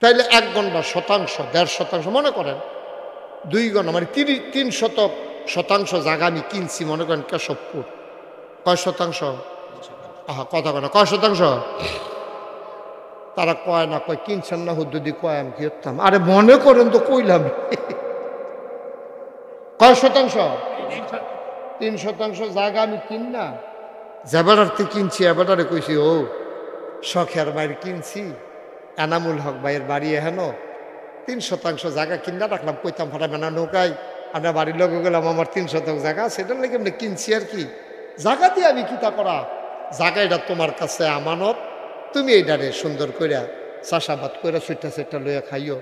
তাইলে 1 ঘন্টা শতাংশ 1.5 শতাংশ মনে করেন 2 ঘন্টা মানে 3% জায়গা আমি কিনছি মনে করেন কেশবপুর। কয় শতাংশ? কথা কয় না, কয় শতাংশ? তারা কয় না, কয় কিনছেন না হুদ্দুদি, কয় আমি কি করতাম? আরে মনে করেন তো কইলাম। কয় শতাংশ? 3% জায়গা আমি কিন না, জেবারার্থে কিনছি। এবারে কইছি ও শখের বাইরে কিনছি, এনামুল হক ভাইয়ের বাড়ি এহেন 3% জায়গা কিনা রাখলাম, কইতাম ফাটা মেনা নৌকায় আমরা বাড়ির লোক গেলাম, আমার 3% জায়গা, সেটার লেগে আমরা কিনছি আর কি। জায়গা দিয়ে আমি কিতা করা, জায়গা এটা তোমার কাছে আমানত, তুমি এইটারে সুন্দর কইরা চাষাবাদ কইরা সুইটা লইয়া খাইও,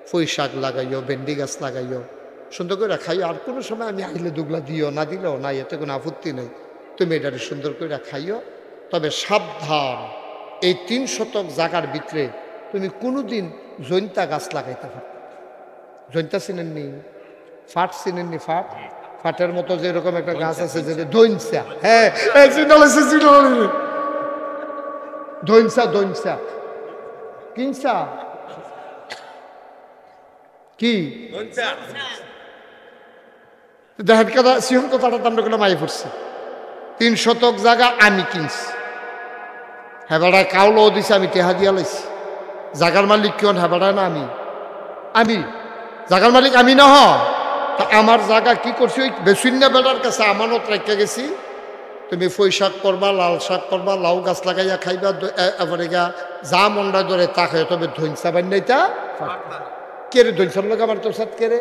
পুঁই শাক লাগাইও, ভেন্ডি গাছ লাগাইও, সুন্দর করে খাইও। আর কোনো সময় আমি আইলে দুগলা দিও, না দিলেও নাই, এতে কোনো আপত্তি নেই। তুমি এটারে সুন্দর করে খাইও, তবে সাবধান, এই 3% জায়গার ভিতরে তুমি কোনোদিন জৈন্তা গাছ লাগাইতে পারো। জৈন্তা চিনেননি? ফাট চিনেননি? ফাটের মতো যেরকম একটা গাছ আছে যে দৈনসা, হ্যাঁ দৈনসা কিনসা কি দেখেন কথা, সিহন কথাটা আমরা কোনো মাই পড়ছে। 3% জায়গা আমি কিনছি, হেবাড়ায় কাউলো দিছে, আমি টেহা দিয়া লাইছি। জাগার মালিক কেন? হেবাড়ায় না আমি জাগার মালিক আমি না। তা আমার জায়গা কি করছি, ওই বেসুন্না বেড়ার কাছে আমানত রেখে গেছি। তুমি পুঁই শাক করবা, লাল শাক করবা, লাউ গাছ লাগাইয়া খাইবা, এবারে গা যা মন্ডা ধরে তা খাই, তবে ধৈনসা বান্যাইতা কেড়ে ধৈনসার লোক আমার তোর সাথে কেড়ে।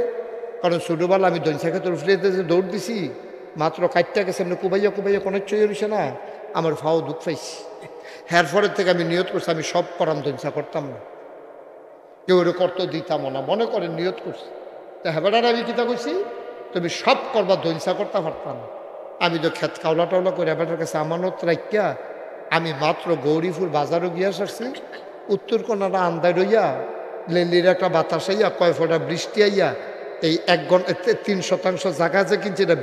কারণ ছোটোবেলা আমি ধৈনসা খেতে উঠলে যে দৌড় দিছি, মাত্র কাটটা গেছে এমনি কুবাইয়া কোনো চই রইছে না, আমার ফাও দুঃখ পাইছি। হ্যার পরের থেকে আমি নিয়ত করছি আমি সব করাম, ধৈনসা করতাম না, কেউ ওরে করতে দিতাম না, মনে করেন নিয়ত করছি। তা হেবাটার আমি কিতা কইছি, তুমি সব করবা, ধৈনসা করতে পারতাম না। আমি তো খেত কাউলা টাউলা করে হেবাটার কাছে আমানত রাখিয়া আমি মাত্র গৌরীপুর বাজারও গিয়া সারছি। উত্তর কোনাটা আন্দায় রইয়া লেলির একটা বাতাস আইয়া, কয় ফোঁটা বৃষ্টি আইয়া এই 1 ঘন্টা 3% জায়গা যে কিনছে এটা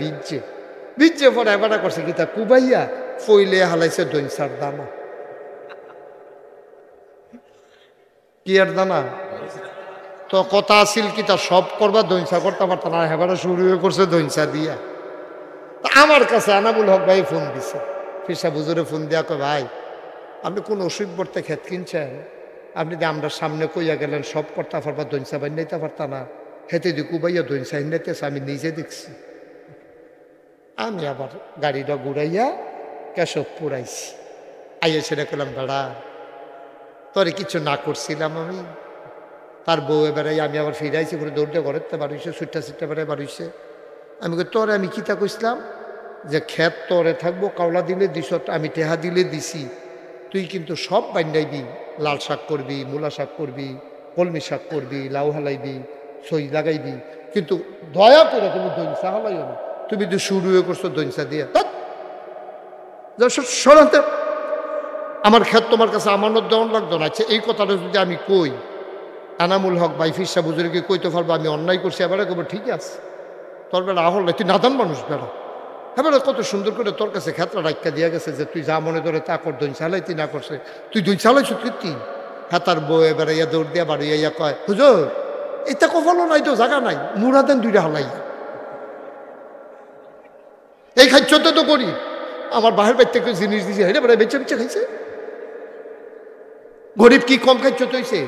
ভিজছে পরে হেবাটা করছে কিতা কুবাইয়া ফইলে হালাইছে ধৈনসার দানা। কি আর দানা? তো কথা আসিল কি তা সব করবা, ধৈনসা করতে পারত না, হেবারে শুরু করছে ধৈনসা দিয়া। তা আমার কাছে এনামুল হক ভাই ফোন দিছে, ফিসা বুজুরে ফোন দিয়া কয় ভাই আপনি কোন অসুখ বর্তে ক্ষেত কিনছেন, আপনি যে আমরা সামনে কইয়া গেলেন সব করতে পারবা, ধৈনসা বান্যাইতে পারতা না, হেতে দি কুবাইয়া ধৈনসা হিনাইতেছে, আমি নিজে দেখছি। আমি আবার গাড়িটা ঘুরাইয়া কেশবপুর আইছি। আইয়া সেটা করলাম বেড়া তোরে কিছু না করছিলাম আমি। তার বউ বেড়াই আমি আবার ফিরাইছি, করে দৌড়তে ঘরেতে বাড়িছে, ছুট্টা বেড়ায় বাড়িছে। আমি তোরে আমি কিতা কইসলাম যে ক্ষেত তোরে থাকবো, কাওলা দিলে দিস, আমি টেহা দিলে দিছি, তুই কিন্তু সব বান্যাইবি, লাল শাক করবি, মূলা শাক করবি, কলমি শাক করবি, লাউ হালাইবি, সই লাগাইবি, কিন্তু দয়া করে তুমি ধৈনসা হালাইও না। তুমি তো শুরু হয়ে করছো ধৈনসা দিয়া, সরাতে আমার ক্ষেত তোমার কাছে আমানত দেওয়ান লাগতো না। আচ্ছা এই কথাটা যদি আমি কই, এনামুল হক ভাই ফিসা বুজুর্গকে কইতে পারবো আমি অন্যায় করছি, এবারে কব ঠিক আছে, তোর বেড়া আহল তুই নাদান মানুষ বেড়া, হ্যাঁ বেড়া কত সুন্দর করে তোর কাছে ক্ষেত্রে রাখা দিয়া গেছে যে তুই যা মনে ধরে তা কর, দৈন চালাইতি না করছে, তুই দৈন চালাইছ কীর্তি। হ্যাঁ তার বউ এবারে ইয়া দৌড় দিয়া বাড়ি ইয়া কয় হুজুর এটা কফলও নাই তো জায়গা নাই, মুড়া দেন 2টা হালাইয়া, এই খাইছতে তো করি, আমার বাহের বাড়ি থেকে জিনিস দিয়েছে, হেরে বেড়া বেচে খাইছে, গরিব কি কম খাইছত হয়েছে।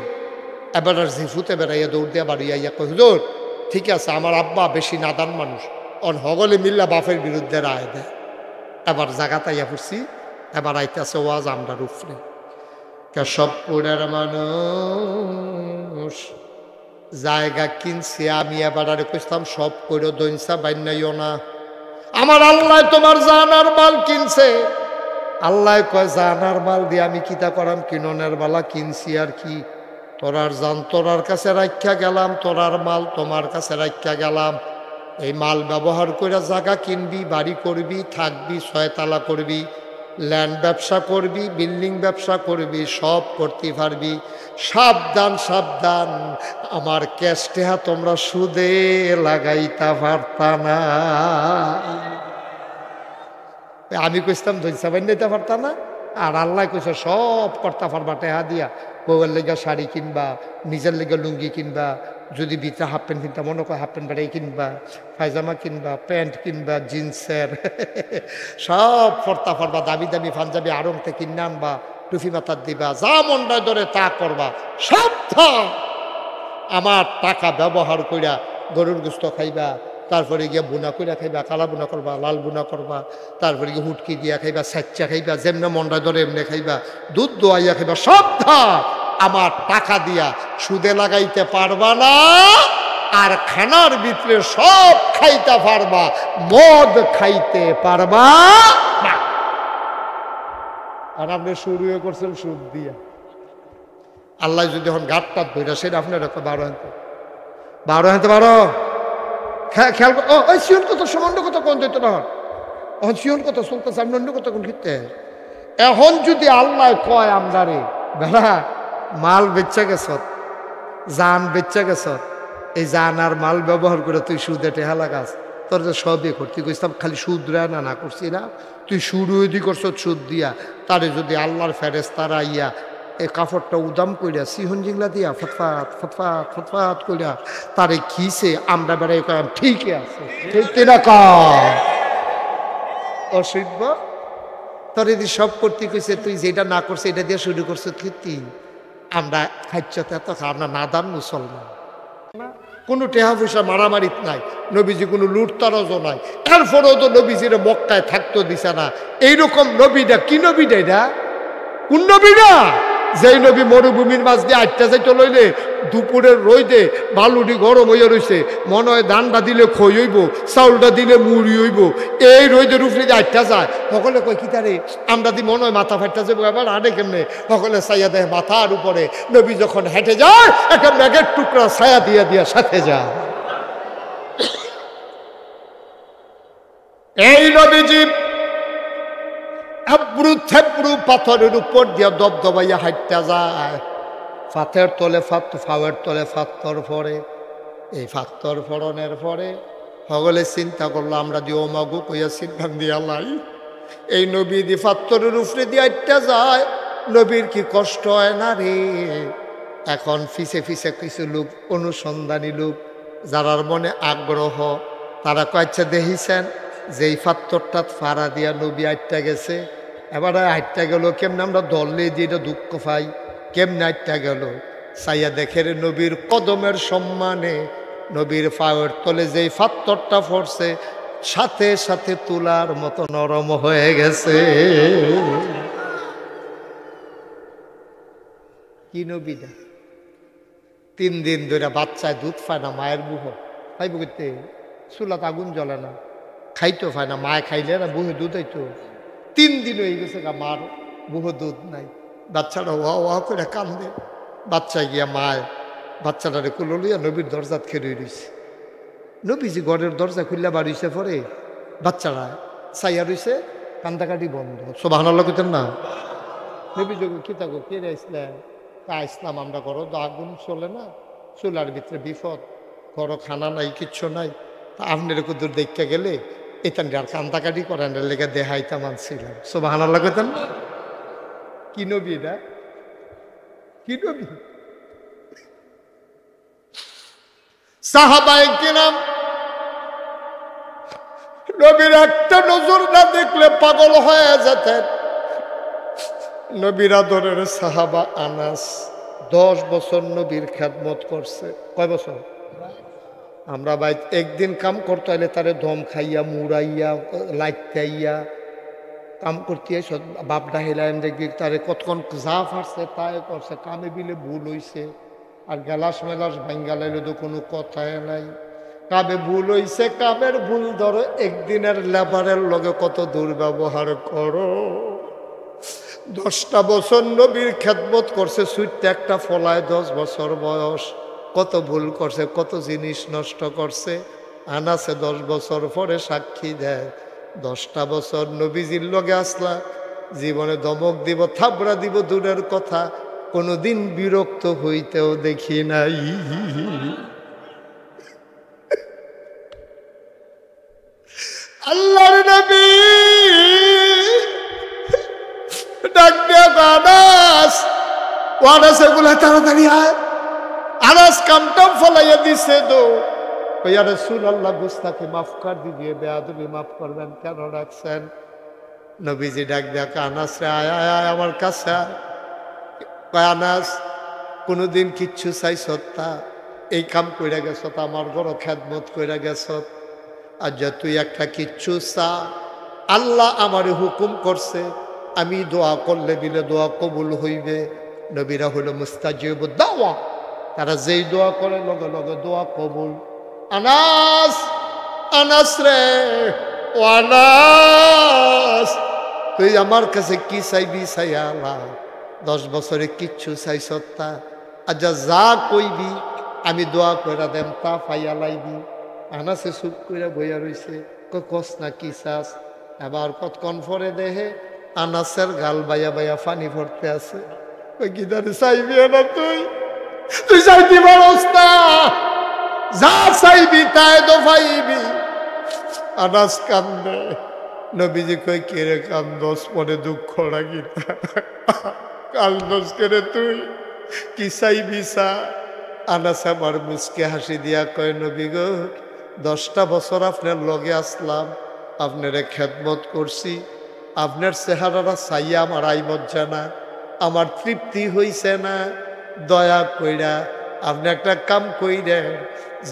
এবার আর জিফুতে বেড়াইয়া দৌড় দিয়া বাড়ি ইয়া কয় হুজুর ঠিক আছে, আমার আব্বা বেশি নাদান মানুষ, অন হগলে মিল্লা বাপের বিরুদ্ধে রায় দেয়। এবার জায়গাতে ইয়া পড়ছি, এবার আইতেছে ওয়াজ আমরা রুফরে। কেশবপুরের মানুষ জায়গা কিনছে, আমি এবার আরে কইতাম সব করে দৈনসা বান্যাইও না, আমার আল্লাহ তোমার জানার মাল কিনছে। আল্লাহ কয় জানার মাল দিয়ে আমি কিতা করাম, কিননের বালা কিনছি আর কি, তোরার জান তোরার কাছে রাখা গেলাম, তোরার মাল তোমার কাছে রাখা গেলাম, এই মাল ব্যবহার করে জায়গা কিনবি, বাড়ি করবি, থাকবি, 6 তালা করবি, ল্যান্ড ব্যবসা করবি, বিল্ডিং ব্যবসা করবি, সব করতে পারবি। সাবধান সাবধান, আমার ক্যাশ টেহা তোমরা সুদে লাগাইতে পারতা না। আমি কইতাম ধৈর্যা বান্যাইতে পারতা না, আর আল্লাহ কইছে সব করতে পারবা টেহা দিয়া, বউয়ের লেগে শাড়ি কিনবা, নিজের লেগে লুঙ্গি কিনবা, যদি ভিতরে হাফ প্যান্ট কিনতে মনে করে হাফ প্যান্ট বেড়াই কিনবা, পায়জামা কিনবা, প্যান্ট কিনবা জিন্সের সব করতে পারবা, দামি দামি পাঞ্জাবি আড়ংতে কিনে আনবা, টুফি মাথার দিবা, যা মনটা ধরে তা করবা। সাবধান, আমার টাকা ব্যবহার কইরা গরুর গোস্ত খাইবা, তারপরে গিয়ে বুনা কইরা খাইবা, কালা বুনা করবা, লাল বুনা করবা, তারপরে গিয়ে হুটকি দিয়া খাইবা, সাচ্চা খাইবা, যেমনে মনটা ধরে এমনি খাইবা, দুধ দোয়াইয়া খাইবা। সাবধান, আমার টাকা দিয়া সুদে লাগাইতে পারবা না, আর খানার ভিতরে সব খাইতে পারবা, মদ খাইতে পারবা না। আর আপনি শুরুও করছেন সুদ দিয়া। আল্লাহ যদি এখন গাঁটটা ধরে সেটা আপনার 12 হাতে 12 খেয়াল ওই শিওন কত সমান্য কত কোন দিত না, এখন শিওন কত চলতেছে, আপনি অন্য কত কোন ক্ষেত্রে। এখন যদি আল্লাহ কয় আমদারে বেড়া মাল বেচা গেছ, জান বেচা গেছ, এই জান আর মাল ব্যবহার করে তুই সুদে টেহা লাগাস, তোর যে সবই করতি কইতাম খালি সুদ রে না করছি না, তুই সুদ ওই করছ সুদ দিয়া, তারে যদি আল্লাহর ফেরেশতারা ইয়া এই কাপড়টা উদাম কইরা সিহন জিংলা দিয়া ফটফাট ফটফাট ফটফাট কইরা তারে খিসে আমরা বেড়াই কয়াম ঠিকই আছে, ঠিক না অসভ্য। তোর যদি সব করতে কইছে, তুই যেটা না করছে এটা দিয়ে শুরু করছো কীর্তি। আমরা খাইতে এত আমরা নাদান মুসলমান, কোনো টেহা পয়সা মারামারি নাই, নবীজি কোনো লুটতারজও নাই, তারপরেও তো নবীজির মক্কায় থাকতো দিছে না। এইরকম নবীটা কি নবীটা, এটা কোন নবীটা? যেই নবী মরুভূমির মাঝ দিয়ে আটটা যাইতে লইলে দুপুরের রইদে বালুটি গরম হইয়া রয়েছে, মনে হয় ধানটা দিলে খই হইব, চাউলটা দিলে মুড়ি হইব, এই রইদের উপরে যে আটটা যায়, সকলে কয় কি তারে আমরা দি মনে হয় মাথা ফাটটা যাবো, এবার আড়ে কেমনে, সকলে ছায়া দেয় মাথার উপরে। নবী যখন হেঁটে যায় একটা ম্যাগের টুকরা ছায়া দিয়া দিয়া সাথে যায়। এই নবীজি আব্রু থেব্রু পাথরের উপর দিয়া দবদবাইয়া হাঁটতে যায়, ফাতের তলে ফাওয়ের তলে ফাত্তর পরে। এই ফাত্তর ফড়নের পরে সকলে চিন্তা করলো আমরা দিয়ে ওমাগু কইয়া চিন্তা দিয়া লাই, এই নবী দি ফাত্তরের উপরে দিয়ে হাঁটতে যায়, নবীর কি কষ্ট হয় না রে। এখন ফিসে ফিসে কিছু লোক, অনুসন্ধানী লোক, যারার মনে আগ্রহ, তারা কয়েছে দেখিছেন যে এই ফাত্তরটা ফাড়া দিয়া নবী আটটা গেছে, এবারে আটটা গেল কেমনে, আমরা দলে দিয়ে এটা দুঃখ পাই, কেমনে আটটা গেল। সাইয়া দেখে রে নবীর কদমের সম্মানে নবীর পায়ের তলে যেই ফাত্তরটা পড়ছে সাথে সাথে তুলার মতো নরম হয়ে গেছে। কি নবীটা 3 দিন ধরে বাচ্চায় দুধ পায় না, মায়ের বুহ খাইব করতে, চুলাত আগুন জ্বলে না, খাইতো পায় না, মায় খাইলে না বুহে দুধ হইতো। 3 দিন হয়ে গেছে গা মার বুহ দুধ নাই, বাচ্চাটা ওয়া ওয়া করে কান্দে। বাচ্চা গিয়া মায় বাচ্চাটারে কুলো লইয়া নবীর দরজাত খেয়ে রইছে। নবীজি ঘরের দরজা খুললা বাড়িছে, পরে বাচ্চারা চাইয়া রইছে, কান্দাকাটি বন্ধ। সুবহানাল্লাহ কইতেন না? নবী যোগ কি থাকো কে আসলাম, ইসলাম আমরা ঘর তো আগুন চলে না, চুলার ভিতরে বিপদ, ঘর খানা নাই কিচ্ছু নাই, তা আপনার কুদুর দেখতে গেলে এখান আর কান্দাকাটি করেন লেগে দেহাইতা মানছিলাম। সুবহানাল্লাহ কইতেন না? কি নবী এটা, কি নবী? সাহাবায়ে কিরাম নবীর একটা নজর না দেখলে পাগল হয়ে যেতেন। নবীর আদরের সাহাবা আনাস 10 বছর নবীর খেদমত করছে। কয় বছর? আমরা ভাই একদিন কাম করতে হলে তারে দম খাইয়া মুড়াইয়া লাইটাইয়া কাম করতে বাপ ডাহিলাম, দেখবি তারে কতক্ষণ যা ফারছে তাই করছে, কামে বিলে ভুল হইছে, আর গেলাস মেলাস ভাঙ্গা লাইলে তো কোনো কথাই নাই। কামে ভুল হইছে, কামের ভুল ধরো, একদিনের লেবারের লগে কত দুর্ব্যবহার করো। 10টা বছর নবীর খেদমত করছে, সুইটটা একটা ফলায় 10 বছর বয়স, কত ভুল করছে, কত জিনিস নষ্ট করছে। আনাসে 10 বছর পরে সাক্ষী দেয়, 10টা বছর নবীজির লগে আসলা, জীবনে দমক দিব, থাবড়া দিব দূরের কথা, কোনোদিন বিরক্ত হইতেও দেখি নাই। আল্লাহর নবী ডাক দিয়া আনাস, ও আনাস এগুলা তাড়াতাড়ি আয়। আনাস কামটাম ফলাইয়া দিছে দো, ইয়া রাসূলুল্লাহ গুস্তাখি মাফ কর দিজিয়ে, বেয়াদবি মাফ করবেন, কেন রাখছেন? নবীজি ডাক দিয়া আনাস রে আয় আয় আয় আমার কাছে আয়। কয় আনাস কোনোদিন কিচ্ছু চাইছ তা? এই কাম কইরা গেছ, আমার বড় খেদমত কইরা গেছ, আর যা তুই একটা কিচ্ছু চা, আল্লাহ আমারে হুকুম করছে আমি দোয়া করলে বিলে দোয়া কবুল হইবে। নবীরা হইল মুস্তাজিবুদ দাওয়া, তারা যেই দোয়া করে লগে লগে দোয়া কবুল। আনাস, আনাস রে, ও আনাস তুই আমার কাছে কি চাইবি চাইয়া আল্লাহ, 10 বছরে কিচ্ছু চাইছ তা? আচ্ছা যা কইবি আমি দোয়া কইরা দেম তা পাইয়া লাইবি। আনাসে চুপ কইরা বইয়া রইছে, কস না কি চাস? এবার কতক্ষণ পরে দেহে আনাসের গাল বাইয়া বাইয়া পানি ভরতে আছে। ওই গিদারে চাইবি না তুই, তুই চাইতে পারস না, যা চাইবি তাই তো পাইবি। আনাস কান্দে। নবীজি কই কে রে কান্দস, মনে দুঃখ লাগি না, কান্দস করে তুই কি চাইবি চা? আনাস আমার মুচকে হাসি দিয়া কয় নবী গো, 10টা বছর আপনার লগে আসলাম, আপনারে খেদমত করছি, আপনার চেহারাটা চাইয়া আমার আই মজ্জা না, আমার তৃপ্তি হইছে না, দয়া কইরা আপনি একটা কাম কইরেন,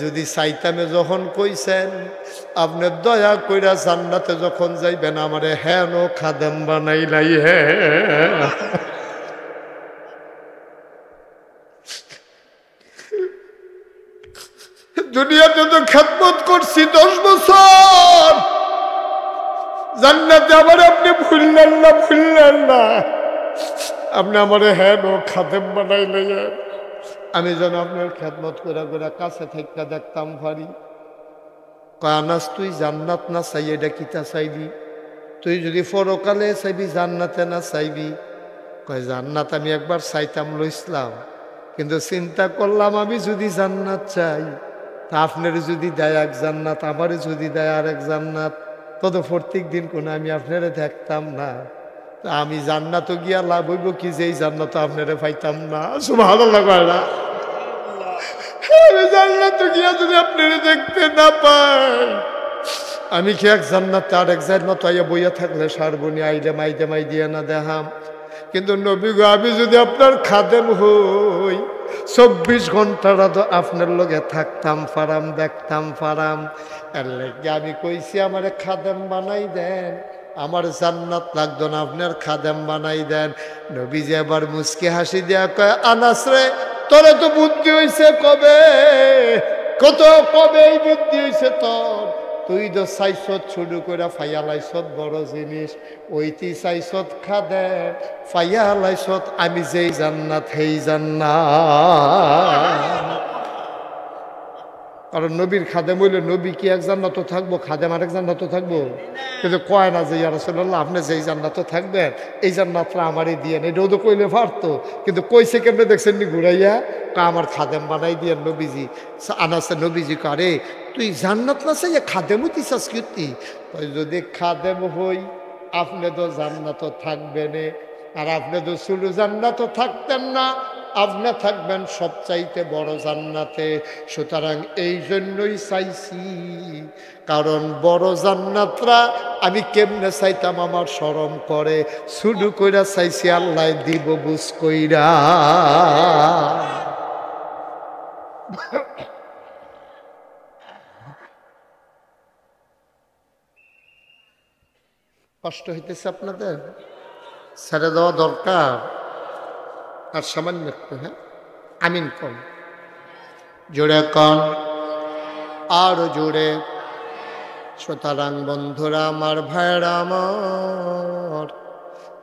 যদি চাইতামে যখন কইছেন আপনি দয়া কইরা জান্নাতে যখন যাইবেন আমারে হেন খাদেম বানাই নাই। হ্যাঁ দুনিয়াতে তো খেদমত করছি 10 বছর, জান্নাতে আমার আপনি ভুললেন না, ভুললেন না, আপনি আমারে হেন খাদেম বানাইলেন, আমি যেন আপনার খেদমত করে করে কাছে থেকে দেখতাম পারি। কয় আনাস তুই জান্নাত না চাই এটা কিতা চাইবি? তুই যদি পরকালে চাইবি জান্নাতে না চাইবি? কয় জান্নাত আমি একবার চাইতাম লইছিলাম, কিন্তু চিন্তা করলাম আমি যদি জান্নাত চাই তা আপনার যদি দেয় এক জান্নাত, আমারে যদি দেয় আর এক জান্নাত, তত প্রত্যেক দিন কোনো আমি আপনারে দেখতাম না, তা আমি জান্নাত গিয়া লাভ হইব কি যে এই জান্নাত আপনারে পাইতাম না। সুবহানাল্লাহ কয় না? আমি জান্নাত গিয়া যদি আপনারে দেখতে না পাই, আমি কি এক জান্নাতে আর এক জান্নাত আইয়া বইয়া থাকলে সারবনি, আইলে মাইদে মাই দিয়ে না দেখাম? কিন্তু নবী গো আমি যদি আপনার খাদেম হই, 24 ঘন্টাটা তো আপনার লগে থাকতাম পারাম, দেখতাম পারাম, এর লাগে আমি কইছি আমারে খাদেম বানাই দেন, আমার জান্নাত লাগতো না, আপনার খাদেম বানাই দেন। নবীজি এবার মুচকি হাসি দিয়া কয় আনাস রে, তোরে তো বুদ্ধি হইছে কবে, কত কবে এই বুদ্ধি হইছে তোর? তুই তো চাইছত শুরু করে ফাইয়া লাইছত বড় জিনিস, ওইটি চাইছত খাদে ফাইয়া লাইছত আমি যেই জান্নাত হেই জান্নাত। কারণ নবীর খাদেম হইলে নবী কি এক জান্নাত থাকবো, খাদেম আরেক জান্নাত থাকবো? কিন্তু কয় না যে ইয়া রাসূলুল্লাহ আপনি যেই জান্নাত থাকবেন এই জান্নাতটা আমারই দিয়েন, এটাও তো কইলে পারতো, কিন্তু কইছে কেমনে দেখছেন নি ঘুরাইয়া, আমার খাদেম বানাই দিয়েন নবীজি। আনাসে নবীজি করে তুই জান্নাত না চাই খাদেম হইতে চাস কীর্তি? যদি খাদেম হই আপনি তো জান্নাত থাকবেন, আর আপনি তো শুধু জান্নাত থাকতেন না, আপনি থাকবেন সবচাইতে বড় জান্নাতে। সুতরাং এই জন্যই চাইছি, কারণ বড় জান্নাতরা আমি কেমনে চাইতাম আমার শরম করে, শুধু কইরা চাইছি আল্লাহ দিব বুঝ কইরা। কষ্ট হইতেছে আপনাদের? ছেড়ে দেওয়া দরকার আর সামান্য একটু। হ্যাঁ আমিন কম, জোরে কন, আরো জোরে। সুতরাং বন্ধুরা আমার, ভাইরা আমার,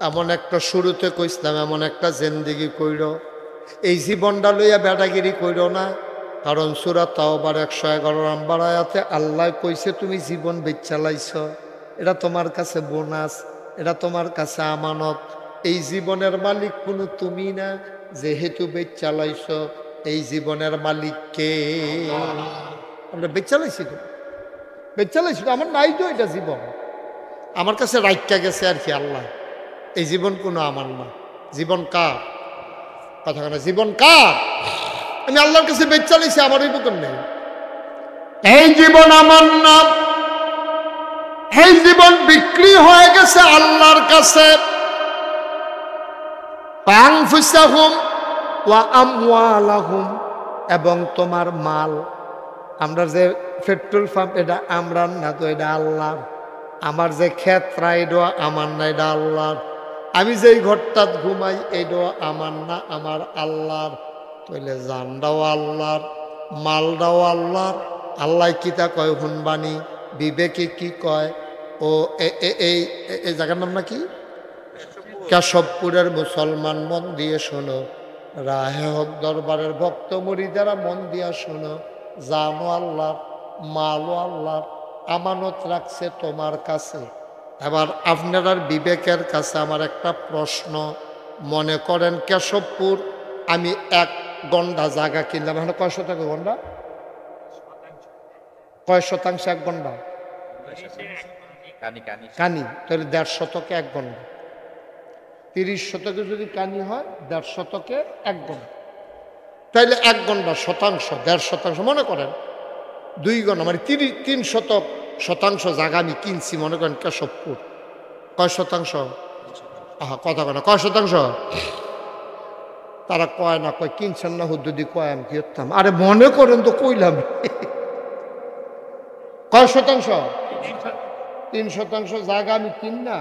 এমন একটা শুরুতে কইছিলাম এমন একটা জিন্দেগি কইর, এই জীবনটা লইয়া বেটাগিরি কইর না। কারণ সূরা তাওবার 111 নম্বর আয়াতে আল্লাহ কইছে তুমি জীবন বেচালাইছ, এটা তোমার কাছে বোনাস, এটা তোমার কাছে আমানত। এই জীবনের মালিক কোনো তুমি না, যেহেতু বেচালাইছ। এই জীবনের মালিক কে? আমরা বেচালাইছি তো, বেচালাইছি তো, আমার নাই তো এটা জীবন, আমার কাছে রাইখা গেছে আর কি আল্লাহ। এই জীবন কোনো আমার না, জীবন কার? কথা কেন, জীবন কার? আমি আল্লাহর কাছে বেচ চালিয়েছি, আমার এই বুকের নেই। এই জীবন আমার না, এই জীবন বিক্রি হয়ে গেছে আল্লাহর কাছে। আনফুসাহুম ওয়া আমওয়ালাহুম, এবং তোমার মাল। আমরা যে পেট্রোল পাম্প, এটা আমরা না তো, এটা আল্লাহর। আমার যে ক্ষেত্রা, এটা আমার না, এটা আল্লাহর। আমি যেই ঘরটাত ঘুমাই, এটাও আমার না, আমার আল্লাহর। তাইলে জানটাও আল্লাহর, মালটাও আল্লাহর। আল্লাহ কিতা কয় হুনবানি, বিবেকে কি কয়? ও এই জায়গার নাম নাকি কেশবপুরের মুসলমান, মন দিয়ে শোনো। রাহে হক দরবারের ভক্ত মুরিদারা মন দিয়া শোনো। জানো আল্লাহর, মালও আল্লাহর, আমানত রাখছে তোমার কাছে। এবার আপনার বিবেকের কাছে আমার একটা প্রশ্ন। মনে করেন কেশবপুর আমি 1 গন্ডা জায়গা কিনলাম, এখন কয় শতক গন্ডা? কয় শতাংশ 1 গন্ডা? কানি, তাহলে 1.5 শতকে 1 গন্ডা। 30 শতকে যদি কানি হয়, 1.5 শতকে 1 গন্ডা। তাইলে 1 গন্ডা শতাংশ, 1.5 শতাংশ। মনে করেন 2 গন্ডা, মানে 3 শতাংশ জায়গা আমি কিনছি, মনে করেন কেশবপুর। কয় শতাংশ? কথা কয় না, কয় শতাংশ? তারা কয় না, কয় কিনছেন না হুদ্দুদি, কয় আমি কি করতাম? আরে মনে করেন তো কইলাম। কয় শতাংশ? 3 শতাংশ জায়গা আমি কিন না,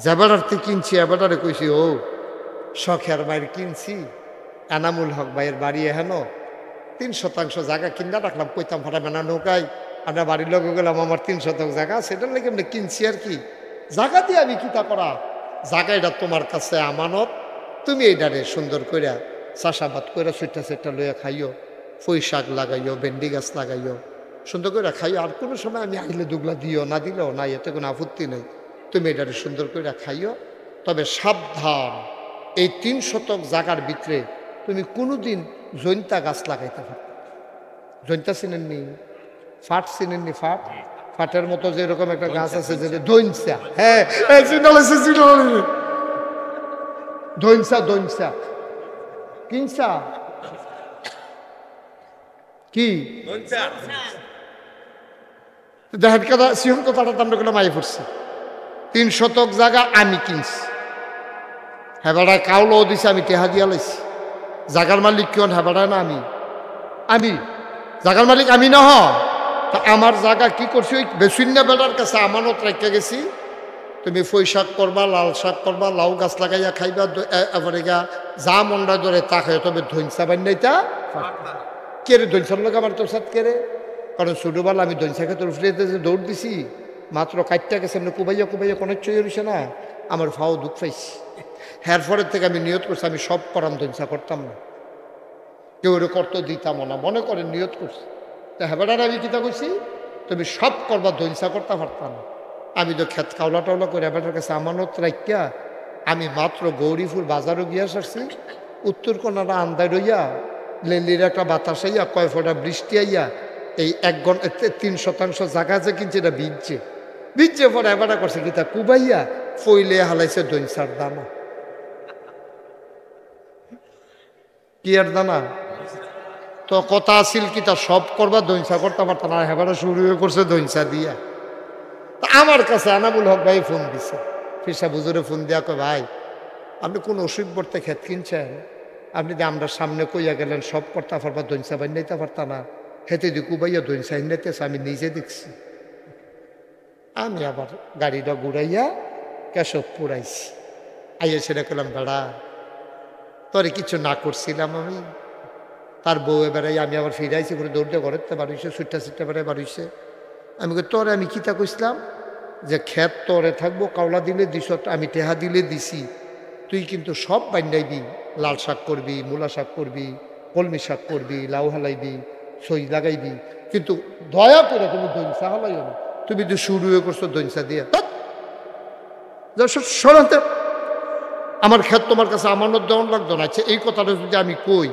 জেবারার্থে কিনছি। এবারে কইছি, ও শখের বাইরে কিনছি, এনামুল হক ভাইয়ের বাড়ি এহেন 3 শতাংশ জায়গা কিনা রাখলাম। কইতাম ফাটা বেনা নৌকায়, আমরা বাড়ির লোক গেলাম, আমার 3 শতাংশ জায়গা, সেটার লেগে আমরা কিনছি আর কি। জায়গা দিয়ে আমি কিতা করা? জায়গা এটা তোমার কাছে আমানত, তুমি এইটারে সুন্দর কইরা চাষাবাদ কইরা সুইটা লইয়া খাইও, পুঁই শাক লাগাইও, ভেন্ডি গাছ লাগাইও, সুন্দর করে খাইও। আর কোনো সময় আমি আইলে দুগলা দিও, না দিলেও না, এতে কোনো আপত্তি নেই। তুমি এটারে সুন্দর করে খাইও। তবে সাবধান, এই 3 শতক জায়গার ভিতরে তুমি কোনোদিন জৈন্তা গাছ লাগাইতে পারো। জৈন্তা চিনেননি? ফাট চিনেননি? ফাট, ফাটের মতো যেরকম একটা গাছ আছে, যেটা দৈনসা। হ্যাঁ, দৈনসা, দৈনসা কিনসা কি দেখেন কথা, সিংহ কথাটা আমরা কোনো মাই পড়ছি। 3 শতক জায়গা আমি কিনছি, হেবাড়ায় কাউলো দিছে, আমি টেহা দিয়া লাইছি। জাগার মালিক কেন হেবাড়ায় না? আমি জাগার মালিক আমি না। তা আমার জায়গা কি করছি, ওই বেসুন্য বেড়ার কাছে আমানত রেখে গেছি। তুমি পুঁই শাক করবা, লাল শাক করবা, লাউ গাছ লাগাইয়া খাইবা, এবারে গা যা মন্ডা ধরে তা খাই। তবে ধৈনসা বান্যাইতা কেড়ে, ধৈনসার লোক আমার তোর সাথে কেড়ে। কারণ ছোটোবেলা আমি ধৈনসা খেতে উঠলে দৌড় দিছি, মাত্র কাটটা গেছে, এমনি কুবাইয়া অনেক চই রয়েছে না, আমার ফাও দুঃখ পাইছি। হ্যার পরের থেকে আমি নিয়ত করছি, আমি সব করাম, ধৈনসা করতাম না, কেউ ওরে করতে দিতাম না। মনে করেন নিয়ত করছি। তা হেবাটার আমি কিতা করছি, তুমি সব করবা, ধৈনসা করতে পারতাম না। আমি তো খেত কাউলা টাউলা করে হেবাটার কাছে আমানত রাখিয়া আমি মাত্র গৌরীপুর বাজারও গিয়া আসছি। উত্তর কোনারা আন্দায় রইয়া, লেলির একটা বাতাস আইয়া, কয় ফোঁটা বৃষ্টি আইয়া, এই 1 ঘন্টা 3 শতাংশ জায়গা যে কিনছে, এটা বীজে পরে এবারটা করছে কিতা, কুবাইয়া ফইলে হালাইছে দৈনসার দানা। কি আর দানা? তো কথা আসিল কিতা, সব করবা, দৈনসা করতে পারত না, হেবারে শুরু করছে দৈনসা দিয়া। আমার কাছে এনামুল হক ভাই ফোন দিছে, ফিসা বুজুরে ফোন দিয়া, কয় ভাই আপনি কোন অসুখ বর্তে ক্ষেত কিনছেন, আপনি যে আমরা সামনে কইয়া গেলেন সব করতে পারবা, দৈনসা বান্যাইতে পারতা না, হেতে দি কুবাইয়া দৈনসা হিনাইতেছে, আমি নিজে দেখছি। আমি আবার গাড়িটা ঘুরাইয়া কেশবপুর আইছি। আইয়া সেটা করলাম, বেড়া তোরে কিছু না করছিলাম আমি। তার বউ বেড়াই, আমি আবার ফিরাইছি, করে দৌড়তে ঘরেতে বাড়িছে, ছুটটা বেড়ায় বাড়িছে। আমি তোরে আমি কিতা কইছিলাম, যে ক্ষেত তোরে থাকবো, কাওলা দিলে দিস, আমি টেহা দিলে দিছি, তুই কিন্তু সব বান্যাইবি, লাল শাক করবি, মূলা শাক করবি, কলমি শাক করবি, লাউ হালাইবি, সই লাগাইবি, কিন্তু দয়া করে তুমি দৈনসা হালাইও না। তুমি তো শুরু হয়ে করছো দৈনসা দিয়া, সরাতে আমার ক্ষেত তোমার কাছে আমানত দেওয়ান লাগতো না। আচ্ছা, এই কথাটা যদি আমি কই,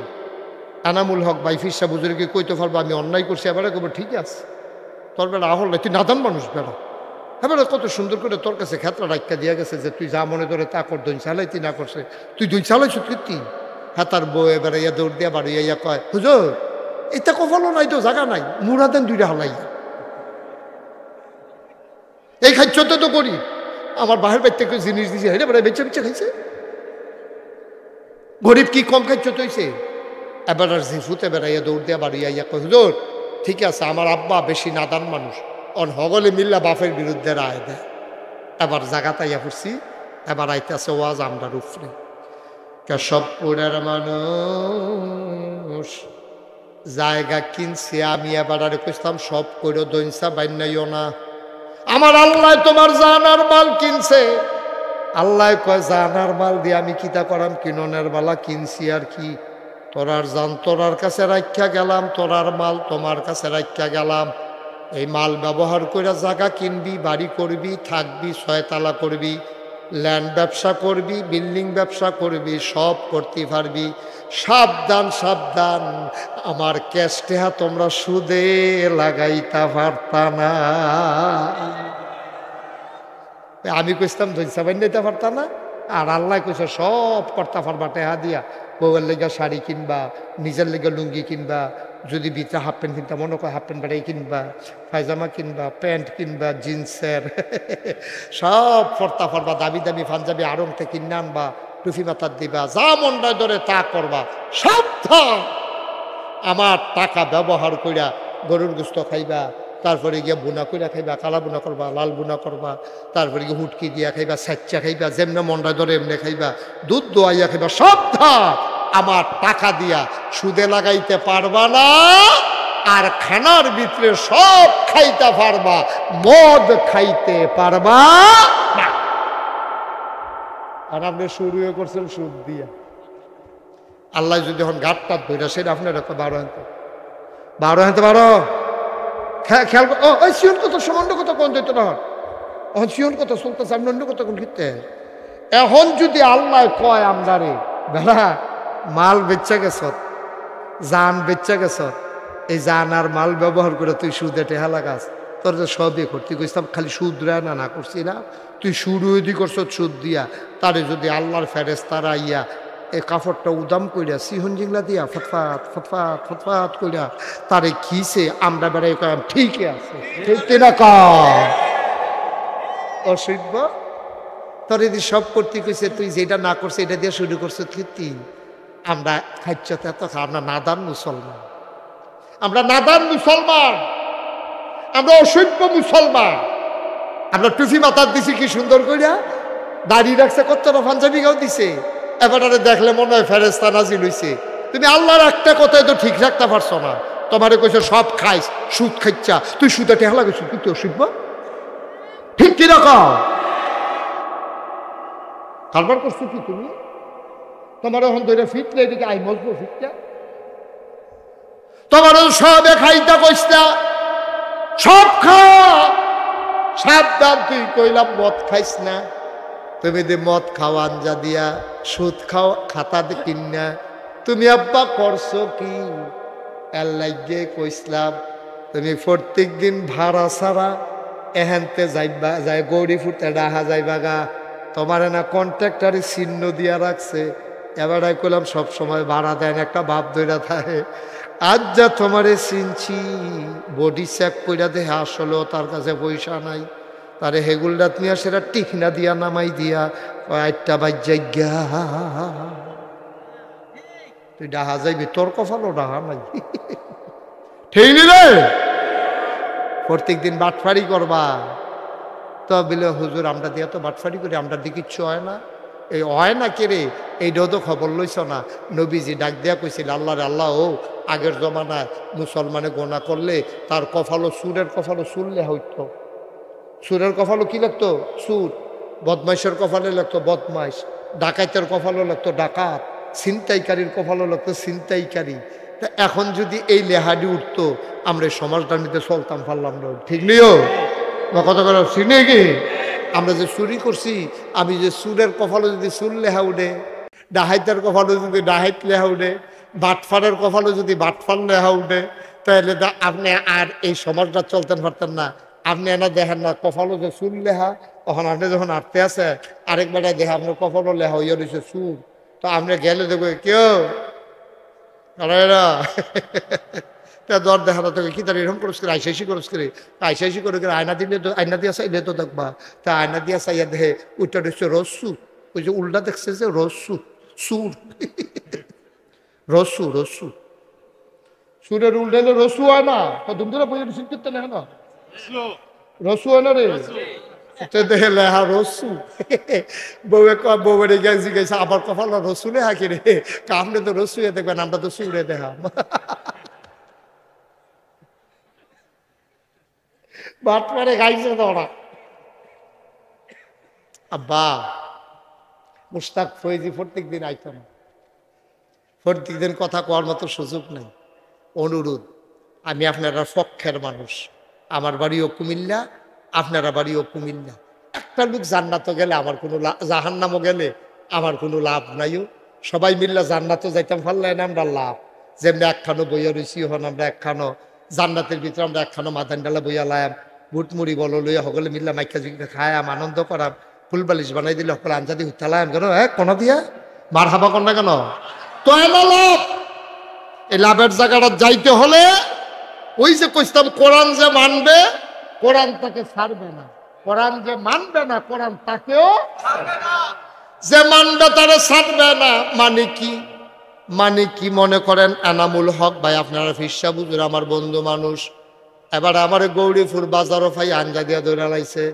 এনামুল হক ভাই ফিসা বুজুর্গকে কইতে পারবো আমি অন্যায় করছি, এবারে কব ঠিক আছে, তোর বেড়া আহল তুই নাদান মানুষ, বেড়া হ্যাঁ কত সুন্দর করে তোর কাছে ক্ষেত্র রাখা দিয়া গেছে যে তুই যা মনে করে তা কর, দইন চালাইতি না করছে, তুই দইন চালাইছ কীর্তি। হ্যাঁ তার বউ এবারে ইয়া দৌড় দিয়া বাড়ি ইয়া কয়, হুজুর এটা কফলও নাই তো, জায়গা নাই, মুড়া দেন দুইটা হালাইয়া। এই খাইছতে তো করি, আমার বাহির বাইর থেকে জিনিস দিছে, হেরে বেড়ে বেঁচে বেঁচে খাইছে। গরিব কি কম খাইছ হইছে? এবার আর জিফুতে বেড়াইয়া দৌড় দিয়া বাড়ি ইয়া কয়, হুজুর ঠিক আছে, আমার আব্বা বেশি নাদান মানুষ, অন হগলে মিল্লা বাপের বিরুদ্ধে রায় দেয়। এবার জায়গাটা ইয়া করছি, এবার আইতেছে ওয়াজ আমরা রুফরে কেশবপুরের মানুষ জায়গা কিনছে। আমি এবার আর কইতাম সব করে দইনসা বাইনাইও না, আমার আল্লাহ তোমার জানার মাল কিনছে। আল্লাহ কয় জানার মাল দিয়ে আমি কিতা করাম, কিননের মালা কিনছি আর কি, তোরার জান তোরার কাছে রাখা গেলাম, তোরার মাল তোমার কাছে রাখা গেলাম। এই মাল ব্যবহার করে জায়গা কিনবি, বাড়ি করবি, থাকবি, ছয়তলা করবি, ল্যান্ড ব্যবসা করবি, বিল্ডিং ব্যবসা করবি, সব করতে পারবি। সাবধান সাবধান, আমার ক্যাশ টেহা তোমরা সুদে লাগাইতে পারতা না। আমি কইতাম ধৈর্যা বাই নিতে পারতা না, আর আল্লাহ কইছে সব করতে পারবা টেহা দিয়া। বউয়ের লেগে শাড়ি কিনবা, নিজের লেগে লুঙ্গি কিনবা, যদি ভিতরে হাফ প্যান্ট কিনতা মনে করে হাফ প্যান্ট বাড়াই কিনবা, পায়জামা কিনবা, প্যান্ট কিনবা, জিন্সের সব পড়তা পারবা, দামি দামি পাঞ্জাবি আড়ং থেকে কিনে আনবা, টুফি মাথার দিবা, যা মনটায় ধরে তা করবা। সাবধান, আমার টাকা ব্যবহার কইরা গরুর গোস্ত খাইবা, তারপরে গিয়ে বুনা কইরা খাইবা, কালা বুনা করবা, লাল বুনা করবা, তারপরে গিয়ে হুটকি দিয়া খাইবা, সাচ্চা খাইবা, যেমনে মনটায় ধরে এমনি খাইবা, দুধ দোয়াইয়া খাইবা। সাবধান, আমার টাকা দিয়া সুদে লাগাইতে পারবা না, আর খানার ভিতরে সব খাইতে পারবা, মদ খাইতে পারবা না। আর আপনি শুরুও করছেন সুদ দিয়া। আল্লাহ যদি এখন ঘাটটা ধরে সেটা আপনার 12 হাতে 12 খেয়াল ওই শিওন কত সমান্য কত কোন দিত না, এখন শিওন কত চলতেছে, আপনি অন্য কত কোন খেতে। এখন যদি আল্লাহ কয় আমরা রে বেড়া মাল বেচা গেছ, জান বেচা গেছ, এই জান আর মাল ব্যবহার করে তুই সুদে টেহা লাগাস, তোর যে সবই করতে কইতাম খালি সুদ রায় না করছি না, তুই শুরু দি করছ সুদ দিয়া। তারে যদি আল্লাহর ফেরেশতারা আইয়া এই কাপড়টা উদাম কইরা সিহন জিংলা দিয়া ফটফাট ফটফাট ফটফাট কইরা তারে খিসে আমরা বেড়াই কম ঠিকই আছে, ঠিক না অসভ্য। তোর যদি সব করতে কইছে, তুই যেটা না করছে এটা দিয়ে শুরু করছো কীর্তি। আমরা খাইতে এত আমরা নাদান মুসলমান, আমরা নাদান মুসলমান, আমরা অসভ্য মুসলমান। আমরা টুফি মাথার দিছি কি সুন্দর কইরা, দাড়ি রাখছে, কতটা পাঞ্জাবি গাও দিছে, এবারে দেখলে মনে হয় ফেরেশতা নাজিল হইছে। তুমি আল্লাহর একটা কথাই তো ঠিক রাখতে পারছো না, তোমারে কইছে সব খাইস, সুদ খাইছা, তুই সুদে টেহা লাগাইছ, তুই অসভ্য, ঠিক কি রকম কারবার করছো কি তুমি? তোমার এখন ধরে ফিটলে এদিকে আই মজবো ফিটটা, তোমার সবে খাইতা কইস্তা সব খা। সাবধান, তুই কইলাম মদ খাইস না, তুমি যে মদ খাওয়া আঞ্জা দিয়া, সুদ খাও খাতা কিনা, তুমি আব্বা করছো কি? এর লাগে কইসলাম তুমি প্রত্যেক দিন ভাড়া ছাড়া এহেনতে যাইবা, যাই গৌরী ফুটে ডাহা যাইবা গা, তোমার না কন্ট্রাক্টারে চিহ্ন দিয়া রাখছে। এবার কইলাম সবসময় ভাড়া দেন, একটা বাপ ধইরা থাকে। আজ যা তোমারে চিনছি, বডি চেক কইরা দেখে আসলেও তার কাছে পয়সা নাই, তারে হেগুলডাত নিয়ে সেটা টিকনা দিয়া নামাই দিয়া একটা বাজ্যাই গা, তুই ডাহা যাইবি, তোর কপালও ডাহা নাই, ঠিক নিলে প্রত্যেক দিন বাটফারি করবা। তো বলে হুজুর আমরা দিয়া তো বাটফারি করি, আমরা দিয়ে কিচ্ছু হয় না। এই হয় না কে রে, এইটাও তো খবর লইছ না। নবীজি ডাক দিয়া কইছিল, আল্লাহরে আল্লাহ ও আগের জমানায় মুসলমানে গোনা করলে তার কপালও সুরের কপালও চুললে হইতো, সুরের কপালও কি লাগতো সুর, বদমাইশের কপালে লাগতো বদমাইশ, ডাকাইতের কপালও লাগতো ডাকাত, ছিনতাইকারীর কপালও লাগতো ছিনতাইকারী। তা এখন যদি এই লেহাডি উঠতো, আমরা সমাজটার মধ্যে চলতাম পারলাম না, ঠিক নিও বা কত করে চিনে কি? আমরা যে চুরি করছি, আমি যে সুরের কপালও যদি সুর লেহা উঠে, ডাহাইতের কপালও যদি ডাহাইত লেহা উঠে, বাটফারের কপালও যদি বাটফার লেহা উঠে, তাহলে আপনি আর এই সমাজটা চলতেন পারতেন না। আপনি এনা দেখেন না কপালও যে চুল লেহা, তখন আপনি যখন আটতে আছে আরেক বেটায় দেখে আপনার কপালও লেহা হইয়া রয়েছে চুল, তো আপনি গেলে দেখবে কেউ দর দেখা তোকে কি তার এরকম করস করে আইসাইসি করস করে আইসাইসি করে আয়না দিলে তো আয়না দিয়া চাইলে তো দেখবা, তা আয়না দিয়া চাইয়া দেখে ওইটা রয়েছে রসু, ওই যে উল্টা দেখছে যে রসু সুর রসু রসু সুরের উল্টাইলে রসু হয় না, তুমি তো বই করতে লেখা না রসু হয় না রে, দেখে লেহা রসু। বউয়ে বউয়ের জিজ্ঞাসা আবার কপাল রসুলে হাকি রে, আপনি তো রসুয়ে দেখবেন আমরা তো সুরে দেখা। বাট মারে গাইছে তো ওরা। আব্বা মুশতাক ফয়েজি প্রত্যেক দিন আইতো না, প্রত্যেক দিন কথা কওয়ার মতো সুযোগ নেই। অনুরোধ, আমি আপনারা পক্ষের মানুষ, আমার বাড়িও কুমিল্লা, আপনারা বাড়িও কুমিল্লা। একটা লোক জান্নাতও গেলে আমার কোনো জাহান্নামও গেলে আমার কোনো লাভ নাইও। সবাই মিল্লা জান্নাতও যাইতাম পারলাই না আমরা লাভ। যেমনি একখানো বইয়া রয়েছি হন আমরা একখানো জান্নাতের ভিতরে আমরা একখানো মাদান ডালা বইয়া লাম, বুটমুড়ি বলো লইয়া সকলে মিল্লা মাইকা জুইকা খায়াম আনন্দ করাম, ফুল বালিশ বানাই দিলে সকলে আঞ্জাদি হুতালাম কেন কোনো দিয়া মার হাবা কর না কেন, তো লাভ। এই লাভের জায়গাটা যাইতে হলে ওই যে কইতাম কোরআন যে মানবে কোরআন তাকে ছাড়বে না, কোরআন যে মানবে না কোরআন তাকেও যে মানবে তারে ছাড়বে না। মানে কি? মানে কি মনে করেন এনামুল হক ভাই আপনারা ফিরসা বুঝুর আমার বন্ধু মানুষ, এবার আমার গৌরীপুর বাজারও ভাই আঞ্জা দিয়া দৌড়া লাইছে,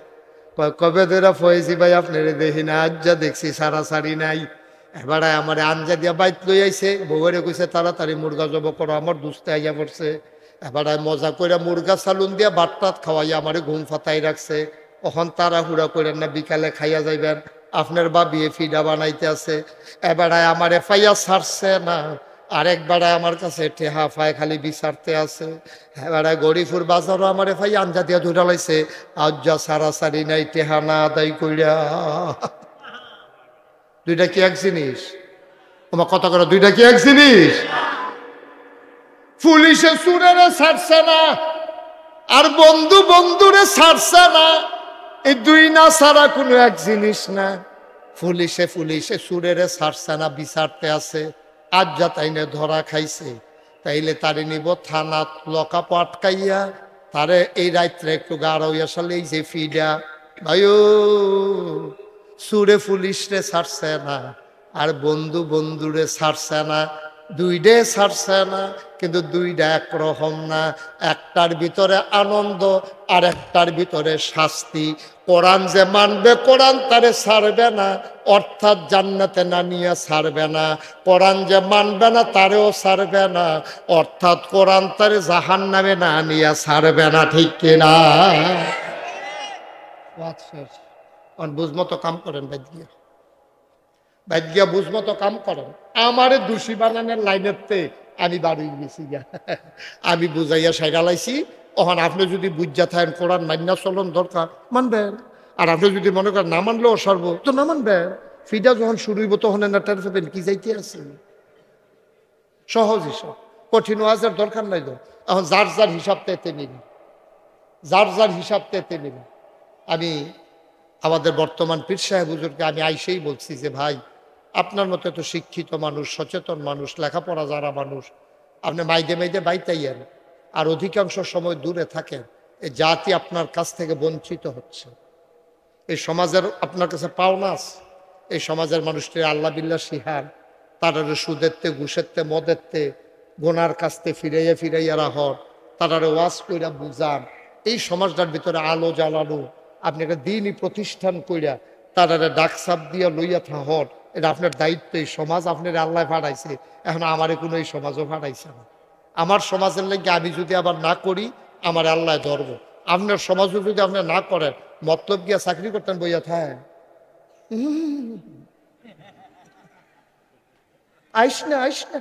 কবে দৌড়া ফয়েছি ভাই আপনারে দেখি না, আজ যা দেখছি সারাসারি নাই। এবারে আমার আঞ্জা দিয়া বাইত লই আইছে, বউরে কইছে তাড়াতাড়ি মুরগা জব করো, আমার দুস্তে আইয়া পড়ছে। এবারে মজা করে মুরগা সালুন দিয়া ভাত টাত খাওয়াইয়া আমারে ঘুম ফাতাই রাখছে। ওখান তাড়াহুড়া করেন না, বিকালে খাইয়া যাইবেন, আপনার বাবিয়ে ফিডা বানাইতে আছে। এবারে আমারে ফাইয়া ছাড়ছে না, আরেকবারে আমার কাছে টেহা ফায় খালি বিচারতে আছে। এবারে গরিপুর বাজারও আমারে ফাই আঞ্জা দিয়া ধরে লাইছে, আজ যা সারাসারি নাই টেহা না আদায় কইরা। দুইটা কি এক জিনিস? তোমার কথা করে দুইটা কি এক জিনিস? পুলিশে চুরেরে ছাড়ছে না আর বন্ধু বন্ধুরে ছাড়ছে না, এই দুই না ছাড়া কোনো এক জিনিস না। পুলিশে চুরেরে ছাড়ছে না, বিচারতে আছে। আজ যা তাইনে ধরা খাইছে, তাইলে তারে নিব থানা লকাপ আটকাইয়া, তারে এই রাত্রে একটু গাড় হইয়া সালে এই যে ফিডা ভাইও সুরে পুলিশরে ছাড়ছে না আর বন্ধু বন্ধুরে ছাড়ছে না, দুইটাই ছাড়ছে না, কিন্তু দুইটা একরকম না। একটার ভিতরে আনন্দ আর একটার ভিতরে শাস্তি। কোরআন যে মানবে কোরআন তারে ছাড়বে না, অর্থাৎ জান্নাতে না নিয়ে ছাড়বে না। কোরআন যে মানবে না তারেও ছাড়বে না, অর্থাৎ কোরআন তারে জাহান্নামে না নিয়ে ছাড়বে না। ঠিক কিনা? বুঝমতো কাম করেন বাইদিয়া, বাইদিয়া বুঝমতো কাম করেন। আমারে দোষী বানানোর লাইনেতে আমি বাড়ি গেছি গা, আমি বুঝাইয়া সাইরা লাইছি। ওখানে আপনি যদি বুঝা থাকেন কোরআন মান্না চলন দরকার মানবেন, আর আপনি যদি মনে করেন না মানলেও সর্ব তো না মানবেন। ফিডা যখন শুরু হইব তখন না টের পাবেন কি যাইতে আছে। সহজ হিসাব, কঠিন ওয়াজের দরকার নাই। তো এখন যার যার হিসাব তেতে নিন, যার যার হিসাব তেতে নিন। আমি আমাদের বর্তমান পীর সাহেব হুজুরকে আমি আইসেই বলছি যে ভাই, আপনার মতো এত শিক্ষিত মানুষ, সচেতন মানুষ, লেখাপড়া যারা মানুষ, আপনি মাইদে মাইদে বাইতাইয়েন আর অধিকাংশ সময় দূরে থাকেন। এই জাতি আপনার কাছ থেকে বঞ্চিত হচ্ছে। এই সমাজের আপনার কাছে পাওনা আছে। এই সমাজের মানুষটি আল্লাহ বিল্লাহ শিহান, তারারে সুদেরতে ঘুষেরতে মদেরতে গোনার কাছতে ফিরাইয়া ফিরাইয়া রাহর, তারারে ওয়াজ কইরা বুঝান। এই সমাজটার ভিতরে আলো জ্বালানো, আপনি একটা দিনই প্রতিষ্ঠান কইরা তারারে ডাকসাপ দিয়া লইয়া থাহর, এটা আপনার দায়িত্ব। এই সমাজ আপনার আল্লাহ ফাড়াইছে, এখন আমারে কোনো এই সমাজও ফাড়াইছে না। আমার সমাজের লাগে আমি যদি আবার না করি আমার আল্লাহ ধরব। আপনার সমাজও যদি আপনি না করেন, মতলব গিয়া চাকরি করতেন বইয়া থাকেন, আইস না আইস না,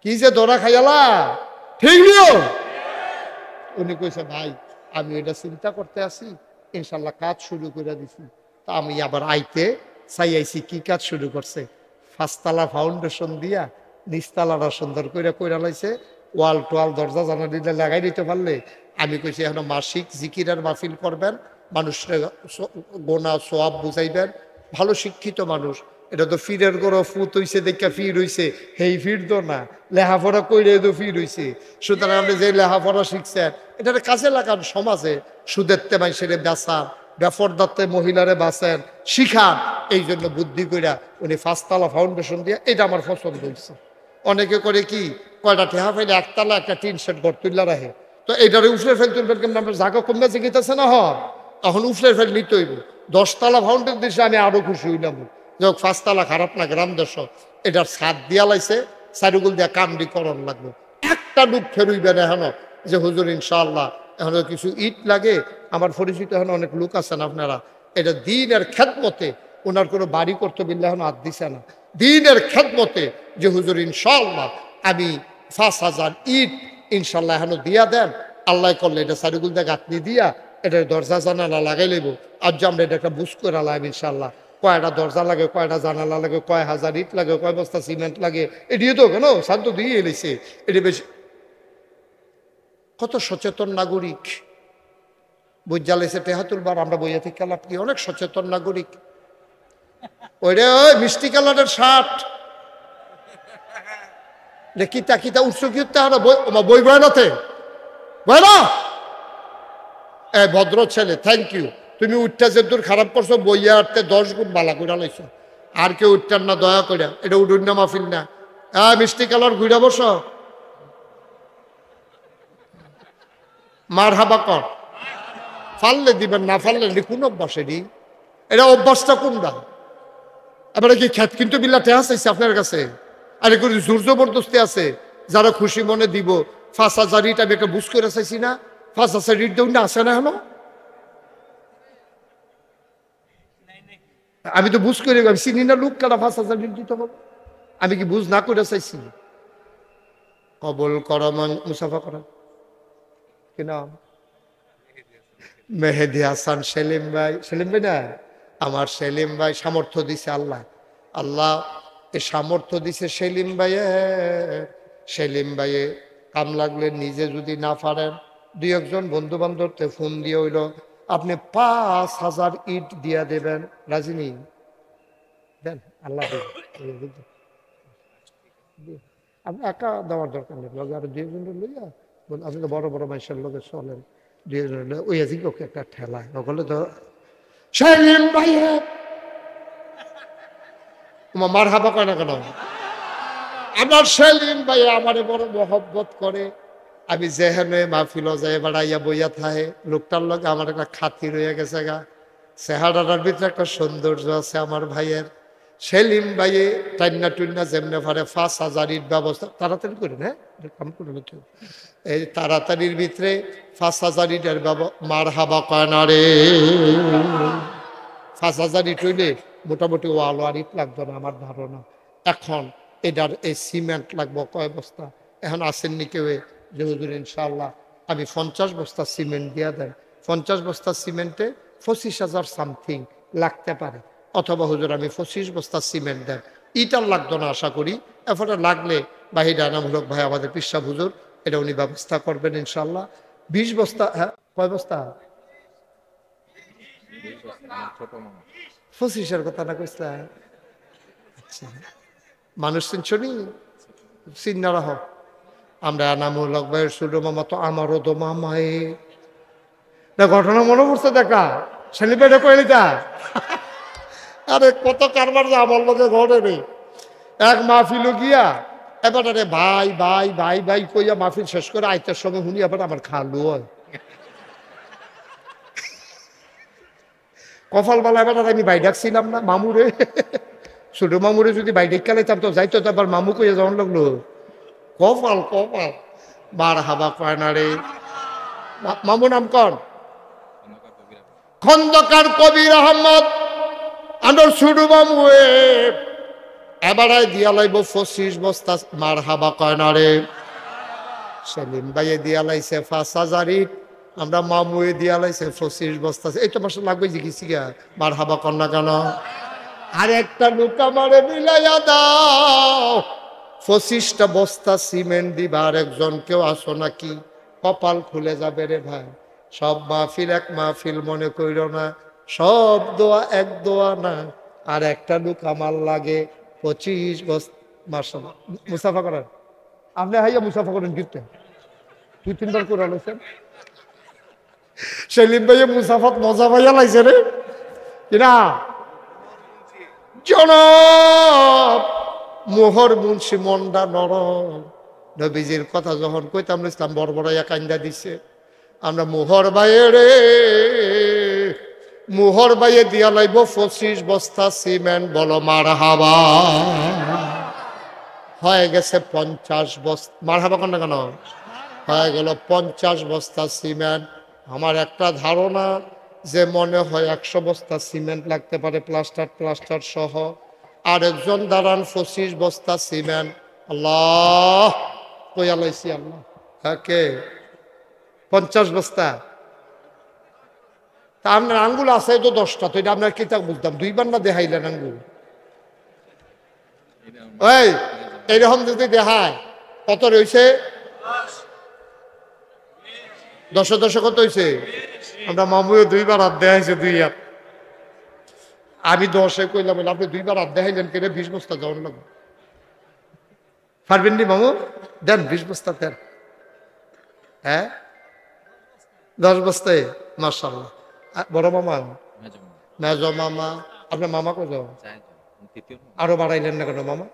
কি যে দৌড়া খাইয়ালা ঠিক নিও। উনি কইছে ভাই আমি এটা চিন্তা করতে আসি, ইনশাল্লাহ কাজ শুরু করে দিছি। তা আমি আবার আইতে চাই আইছি। কি কাজ শুরু করছে? 5 তলা ফাউন্ডেশন দিয়া নিচতলাটা সুন্দর করে কইরা লাইছে, ওয়াল টোয়াল দরজা জানা দিলে লাগাই দিতে পারলে আমি কইছি এখন মাসিক জিকিরের মাহফিল করবেন, মানুষের গোনা সোয়াব বুঝাইবেন। ভালো শিক্ষিত মানুষ, এটা তো ফিরের গড় ফুত হইছে দেখা ফির হইছে, হেই ফির তো না, লেখাপড়া কইরে তো ফির হইছে। সুতরাং আপনি যে লেখাপড়া শিখছেন এটার কাজে লাগান, সমাজে সুদেরতে মানুষের বেচান, বেফরদাতে মহিলারে বাঁচেন, শিখান। এই জন্য বুদ্ধি কইরা উনি 5 তলা ফাউন্ডেশন দিয়ে, এটা আমার পছন্দ হয়েছে। অনেকে করে কি কয়টা ঠেহা ফেলে একতলা একটা টিন শেড ঘর তুললা রাখে, তো এইটারে উফরে ফেল তুলবেন কেমন, আপনার জায়গা কমে জিগিতেছে না, তখন উফরে ফেল নিতে হইব। 10 তলা ফাউন্ডেশন দিয়েছে, আমি আরো খুশি হইলাম। যাক 5 তলা খারাপ না, গ্রাম দেশ এটার ছাদ দিয়া লাইছে, চারিগুল দিয়া কামড়ি করণ লাগলো। একটা লোক ফেরুইবে না এখন যে হুজুর ইনশাআল্লাহ এখন কিছু ইট লাগে। আমার পরিচিত এখন অনেক লোক আছেন আপনারা, এটা দিনের খেদমতে, ওনার কোনো বাড়ি করতে বিল্লা এখন হাত দিছে না, দিনের খেদমতে যে হুজুর ইনশাআল্লাহ আমি 5,000 ইট ইনশাল্লাহ এখন দিয়া দেন, আল্লাহ করলে এটা চারিগুল দিয়ে গাঁথনি দিয়া এটা দরজা জানালা লাগাই লইব। আর যে আমরা এটা একটা বুঝ করে লাগাইব ইনশাল্লাহ। কয়টা দরজা লাগে, কয়টা জানালা লাগে, কয় হাজার ইট লাগে, কয় বস্তা সিমেন্ট লাগে, এটিও তো কেন শান্ত দিয়ে এলেছে। এটি বেশি কত সচেতন নাগরিক বুঝা লাইছে টেহা তুলবার, আমরা বইয়া থেকে আপনি অনেক সচেতন নাগরিক। ওইরে ওই মিষ্টি কালারের শার্ট কিতা কিতা উৎস কি বই বয়নাতে বয়না, এ ভদ্র ছেলে থ্যাংক ইউ, তুমি উঠটা যে দূর খারাপ করছো, বইয়া আটতে 10 গুণ বালা করে লাইছো। আর কেউ উঠটার না, দয়া করে, এটা উঠুন না মাহফিল না। মিষ্টি কালার ঘুরা বসো, মার হাবা কর, ফাললে দিবেন, না ফাললে কোন অভ্যাস এটি, এটা অভ্যাসটা কোনটা? এবারে কি খ্যাত কিন্তু বিল্লাতে আছে আপনার কাছে, আর এগুলো জোর জবরদস্তি আছে। যারা খুশি মনে দিব 5,000 ইট, আমি একটা বুঝ করে চাইছি না, 5,000 ইট দেউন না, আসে না হলো। আমি তো বুঝ করে, আমি চিনি না লোক কারা 5,000 ইট দিতে হবে, আমি কি বুঝ না করে চাইছি? কবল করা মুসাফা করা কি নাম? মেহেদি হাসান সেলিম ভাই, সেলিম ভাই না, আমার সেলিম ভাই সামর্থ্য দিছে আল্লাহ, আল্লাহ এ সামর্থ্য দিছে সেলিম ভাইয়ে। সেলিম ভাইয়ে কাম লাগলে নিজে যদি না পারেন, 2-1 বন্ধু বান্ধবকে ফোন দিয়ে হইল আপনি 5,000 ইট দিয়া দেবেন, রাজিনী দেন, আল্লাহ আপনি একা দেওয়ার দরকার নেই, লগে আরো 2-1 লইয়া, আপনি তো বড় বড় মানুষের লোকে চলেন, 2-1 ওই ওকে একটা ঠেলায় ওগুলো তো সেলিম ভাইয়ে মার হাবা কয় না কেন? আমার সেলিম ভাই আমারে বড় মহব্বত করে, আমি যেহেনে মাহফিল যায় বেড়াইয়া বইয়া থাকে, লোকটার লগে আমার একটা খাতির হয়ে গেছে গা, চেহারাটার ভিতরে একটা সৌন্দর্য আছে আমার ভাইয়ের। সেলিম ভাইয়ে টাইনা টুন্না যেমনে পারে 5,000 ইট ব্যবস্থা তাড়াতাড়ি করেন, হ্যাঁ কাম করুন, এই তাড়াতাড়ির ভিতরে 5,000 ইটের মার হাবা কয় না রে। 5,000 ইট হইলে মোটামুটি ওয়াল আর ইট লাগতো না আমার ধারণা। এখন এটার এই সিমেন্ট লাগবো কয় বস্তা, এখন আসেননি কেউ যে হুজুর ইনশাআল্লাহ আমি 50 বস্তা সিমেন্ট দিয়া দেন। 50 বস্তা সিমেন্টে 25,000 সামথিং লাগতে পারে, অথবা হুজুর আমি 25 বস্তা সিমেন্ট দেন, ইটার লাগতো না আশা করি। এরপরে লাগলে বাহির আনামূলক ভাই আমাদের পিসাব হুজুর এটা উনি ব্যবস্থা করবেন ইনশাআল্লাহ। 20 বস্তা, হ্যাঁ কয় বস্তা? 25-এর কথা না কইসা? আচ্ছা মানুষ চিনছনি, চিন্না রাহ। আমরা আনামূলক ভাইয়ের ছোট মামা তো আমারও তো মামায়ে না, ঘটনা মনে পড়ছে দেখা সেলিম ভাই কইলি তা, আরে কত কারবার যে আমার লোকে ঘটে রে। এক মাহফিল গিয়া এবার আরে ভাই ভাই ভাই ভাই কইয়া মাহফিল শেষ করে আইতের সময় শুনি আবার আমার খালু হয় কপাল বালা। এবার আমি বাই ডাকছিলাম না মামুরে, ছোট মামুরে যদি বাই ডাক কালাইতাম তো যাইতো, তো আবার মামু কইয়া যাওয়ার লাগলো। কপাল কপাল বার হাবা কয় না রে। মামু নাম কন? খন্দকার কবির আহমদ আন্দর ছোট মামু এবারে দিয়া লাইব 25 বস্তা, মার হাবা কয় না রে। সেলিম ভাইয়ে দিয়া লাইছে 5,000 ইট, আমরা মামুয়ে দিয়া লাইছে 25 বস্তা। এই তো মাসে লাগবে জিজ্ঞেসি গা, মার হাবা কর না কেন? আর একটা লোক আমারে মিলাইয়া দাও 25টা বস্তা সিমেন্ট দিবা, আর একজন কেউ আসো নাকি? কপাল খুলে যাবে রে ভাই। সব মাহফিল এক মাহফিল মনে কইর না, সব দোয়া এক দোয়া না। আর একটা লোক আমার লাগে 25 বস্তা। মাশাআল্লাহ, মুসাফা করেন আপনি, হাইয়া মুসাফা করেন কিন্তু 2-3 বার করে আলোচেন। সেলিম ভাইয়া মুসাফাত মজা ভাইয়া লাইছে রে কিনা। জনাব মোহর মুন্সি মন্ডা নরম, নবীজির কথা যখন কইতাম ইসলাম বড়বড়াইয়া কান্দা দিছে। আমরা মোহর বাইয়ে রে, মোহর বাইয়ে দিয়া লাইব 25 বস্তা সিমেন্ট, বলো মারহাবা। হয়ে গেছে 50 বস্তা, মারহাবা কেন কেন হয়ে গেল 50 বস্তা সিমেন্ট। আমার একটা ধারণা যে মনে হয় 100 বস্তা সিমেন্ট লাগতে পারে, প্লাস্টার সহ। আরেকজন দাঁড়ান 25 বস্তা সিমেন্ট। আল্লাহ কইয়া লাইছি আল্লাহ। হ্যাঁ কে? 50 বস্তা। তা আপনার আঙ্গুল আছে তো 10টা, তো এটা আপনার কিতাব বুঝতাম, 2বার না দেখাইলেন আঙ্গুল? ওই এইরকম যদি দেখায় কত রয়েছে? 10 কত হয়েছে? আমরা মামুও 2বার হাত দেখাইছে, 2 হাত। আমি 10-এ কইলাম, আপনি 2বার হাত দেখাইলেন কেন? 20 বস্তা যাওয়ার লাগবে। পারবেন নি মামু? দেন 20 বস্তা দেন। হ্যাঁ 10 বস্তায় মাশাআল্লাহ। বড় মামা, মেজ মামা, আপনার মামা কো যাও? আরো বাড়াইলেন না কেন মামা?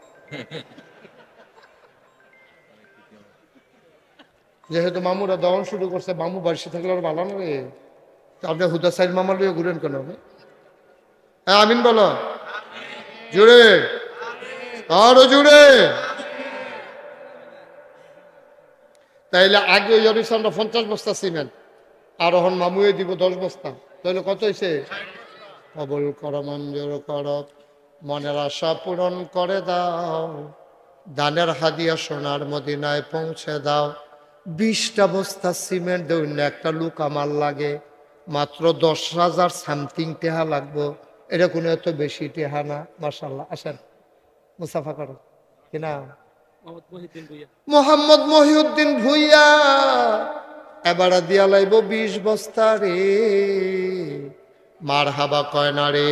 যেহেতু মামুরা দহন শুরু করছে, মামু বাড়ি থাকলে আর ভালো না রে। আপনি হুদা সাইড মামা লিয়ে ঘুরেন কেন? হ্যাঁ আমিন বলো জুড়ে, আরো জুড়ে। তাইলে আগে ওই আমরা 50 বস্তা সিমেন্ট, আর এখন মামুয়ে দিব 10 বস্তা, তাহলে কত হয়েছে? কবুল কর, মঞ্জুর কর, মনের আশা পূরণ করে দাও, দানের হাদিয়া সোনার মদিনায় পৌঁছে দাও। 20টা বস্তা সিমেন্ট দেউন না, একটা লোক আমার লাগে মাত্র 10,000 সামথিং টেহা লাগবো। এটা কোনো এত বেশি টেহা না। মাশাআল্লাহ, আসেন মুসাফা করো কিনা। মোহাম্মদ মহিউদ্দিন ভুইয়া এবার দিয়া লাইব 20 বস্তা রে, মার হাবা কয় না রে।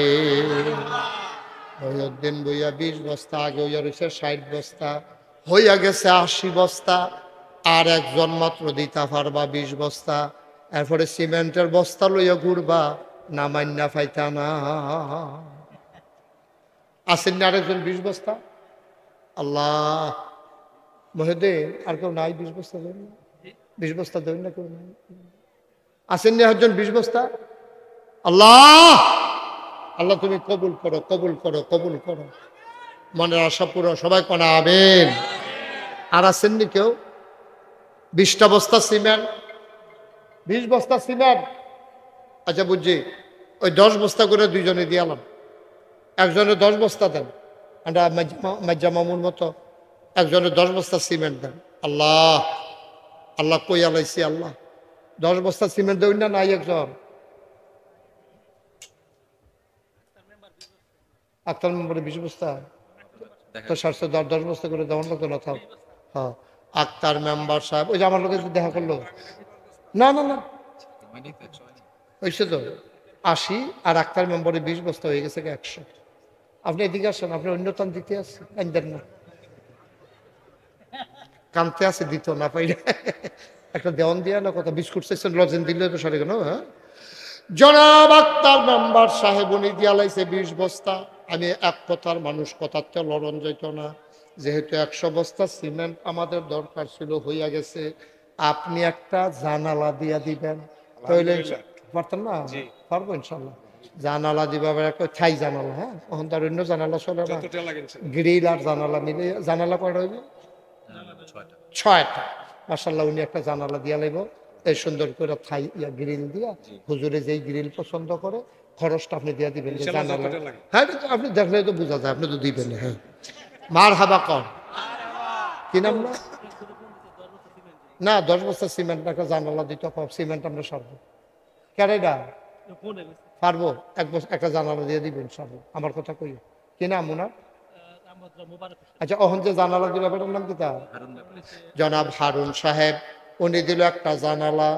মহিউদ্দিন ভুইয়া 20 বস্তা, আগে হইয়া রয়েছে 60 বস্তা, হইয়া গেছে 80 বস্তা। আর একজন মাত্র দিতা পারবা 20 বস্তা। এরপরে সিমেন্টের বস্তা লইয়া ঘুরবা, না মান্না ফাইতা না। আসেন না আরেকজন 20 বস্তা? আল্লাহ মহিউদ্দিন, আর কেউ নাই 20 বস্তা দেন না? 20 বস্তা দেন না কেউ? নাই আসেন না একজন 20 বস্তা? আল্লাহ আল্লাহ তুমি কবুল করো, কবুল করো, কবুল করো, মনের আশা পুরো। সবাই কোনা আমিন। আর আসেননি কেউ? 20টা বস্তা সিমেন্ট, 20 বস্তা সিমেন্ট। আচ্ছা বুঝছি, ওই 10 বস্তা করে দুইজনে দিয়ালাম, একজনে 10 বস্তা দেন। আমরা মাজ্জা মামুর মতো একজনে 10 বস্তা সিমেন্ট দেন। আল্লাহ আল্লাহ কই আলাইছি আল্লাহ, 10 বস্তা সিমেন্ট দেউন না? নাই একজন? আক্তার মেম্বারে 20 বস্তা তো 10 বস্তা করে দেওয়ার মতো না। থাক হ্যাঁ, আক্তার মেম্বার সাহেব ওই যে আমার লোকের দেখা করলো না না না ওইসে তো 80, আর আক্তার মেম্বারে 20 বস্তা হয়ে গেছে 100। আপনি এদিকে আসেন, আপনি অন্যতম দিতে আসছেন, কান্দেন না, কানতে আছে দিত না পাইলে একটা দেওয়ান দিয়া না, কথা বিস্কুট চাইছেন, লজেন দিলে তো সারে কেন। হ্যাঁ জনাব আক্তার মেম্বার সাহেব উনি দিয়া লাইছে 20 বস্তা। আমি এক কথার মানুষ, কথাতে লড়ন যাইত না। যেহেতু 100 বস্তা সিমেন্ট আমাদের দরকার ছিল, হইয়া গেছে। আপনি একটা জানালা দিয়া দিবেন, তাইলে পারতেন না? পারবো ইনশাল্লাহ। জানালা দিবা, একটা ছাই জানালা। হ্যাঁ এখন তার অন্য জানালা চলে না, গ্রিল আর জানালা মিলে জানালা কয়টা হইব? 6টা। মাশাআল্লাহ উনি একটা জানালা দিয়া লাইব, এই সুন্দর করে থাই গ্রিল দিয়া, হুজুরে যেই গ্রিল পছন্দ করে খরচটা আপনি দিয়া দিবেন। হ্যাঁ আপনি দেখলে তো বোঝা যায়, আপনি তো দিবেন। হ্যাঁ মার হাবা কর কি নাম না? না 10 বস্তা সিমেন্ট একটা জানালা দিতে সিমেন্ট আমরা সারবো কেরেডা পারবো, একটা জানালা দিয়ে দিবেন সব। আমার কথা কই কি নাম ওনার? আচ্ছা, অহন যে জানালা দিল বেটার নাম কি তা? জনাব হারুন সাহেব, উনি দিল একটা জানালা।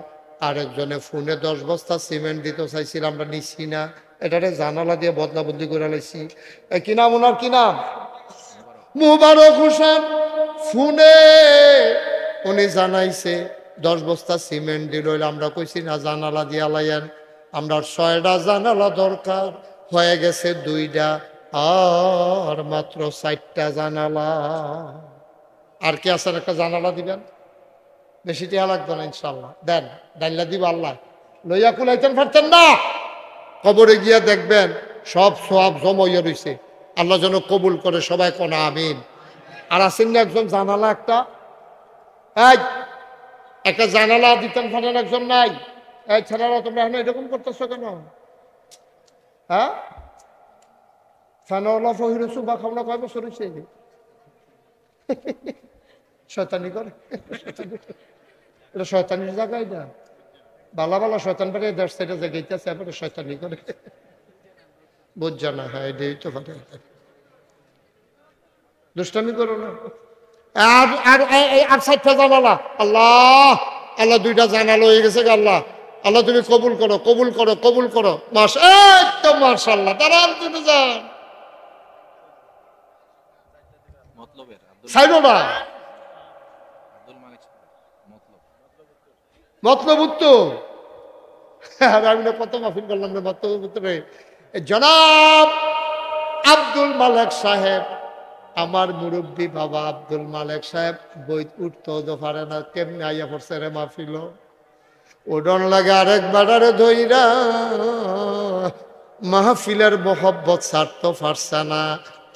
আরেকজনে ফোনে 10 বস্তা সিমেন্ট দিতে চাইছিল, আমরা নিচ্ছি না, এটারে জানালা দিয়ে বদলা বদলি করে লাইছি। কি নাম ওনার, কি নাম? মুবারক হোসেন। ফোনে উনি জানাইছে 10 বস্তা সিমেন্ট দিল, আমরা কইছি না জানালা দিয়া লাইয়েন, আমরা 6টা জানালা দরকার, হয়ে গেছে 2টা, আর মাত্র 4টা জানালা। আর কি আছেন? একটা জানালা দিবেন, বেশি টিয়া লাগতো না, ইনশাল্লাহ দেন, ডাইলা দিব। আল্লাহ লইয়া কুলাইতেন পারতেন না, কবরে গিয়া দেখবেন সব সব জমাইয়া রয়েছে। আল্লাহ যেন কবুল করে, সবাই কোন আমিন। আর আসেন না একজন জানালা, একটা জানালা দিতেন পারেন, একজন নাই। এই ছেলেরা তোমরা এখন এরকম করতেছো কেন? হ্যাঁ, ফ্যানওয়ালা ফহির সুবা খাওয়া কয় বছর হয়েছে? শয়তানি করে, এটা শয়তানির জায়গায় না, বালা বালা শয়তান পারে দেড় সাইডে জায়গাইতেছে, এবারে শয়তানি করে, বুঝছে না? হ্যাঁ, এটাই তো পারে, দুষ্টামি করো না। আর আর আর 4টা জানালা, আল্লাহ আল্লাহ 2টা জানালা হয়ে গেছে। আল্লাহ আল্লাহ তুমি কবুল করো, কবুল করো, কবুল করো। মাশাআল্লাহ, তারা তুমি যান মতলব উত্তর। আমি না কত মাহফিল করলাম না মতলব উত্তরে। জনাব আব্দুল মালেক সাহেব, আমার মুরব্বী বাবা আব্দুল মালেক সাহেব বই উঠতেও তো পারে না, কেমনি আইয়া পড়ছে রে মাহফিল। উডন লাগে আরেক বাড়ারে ধইরা, মাহফিলের মোহব্বত ছাড়তে পারছে না।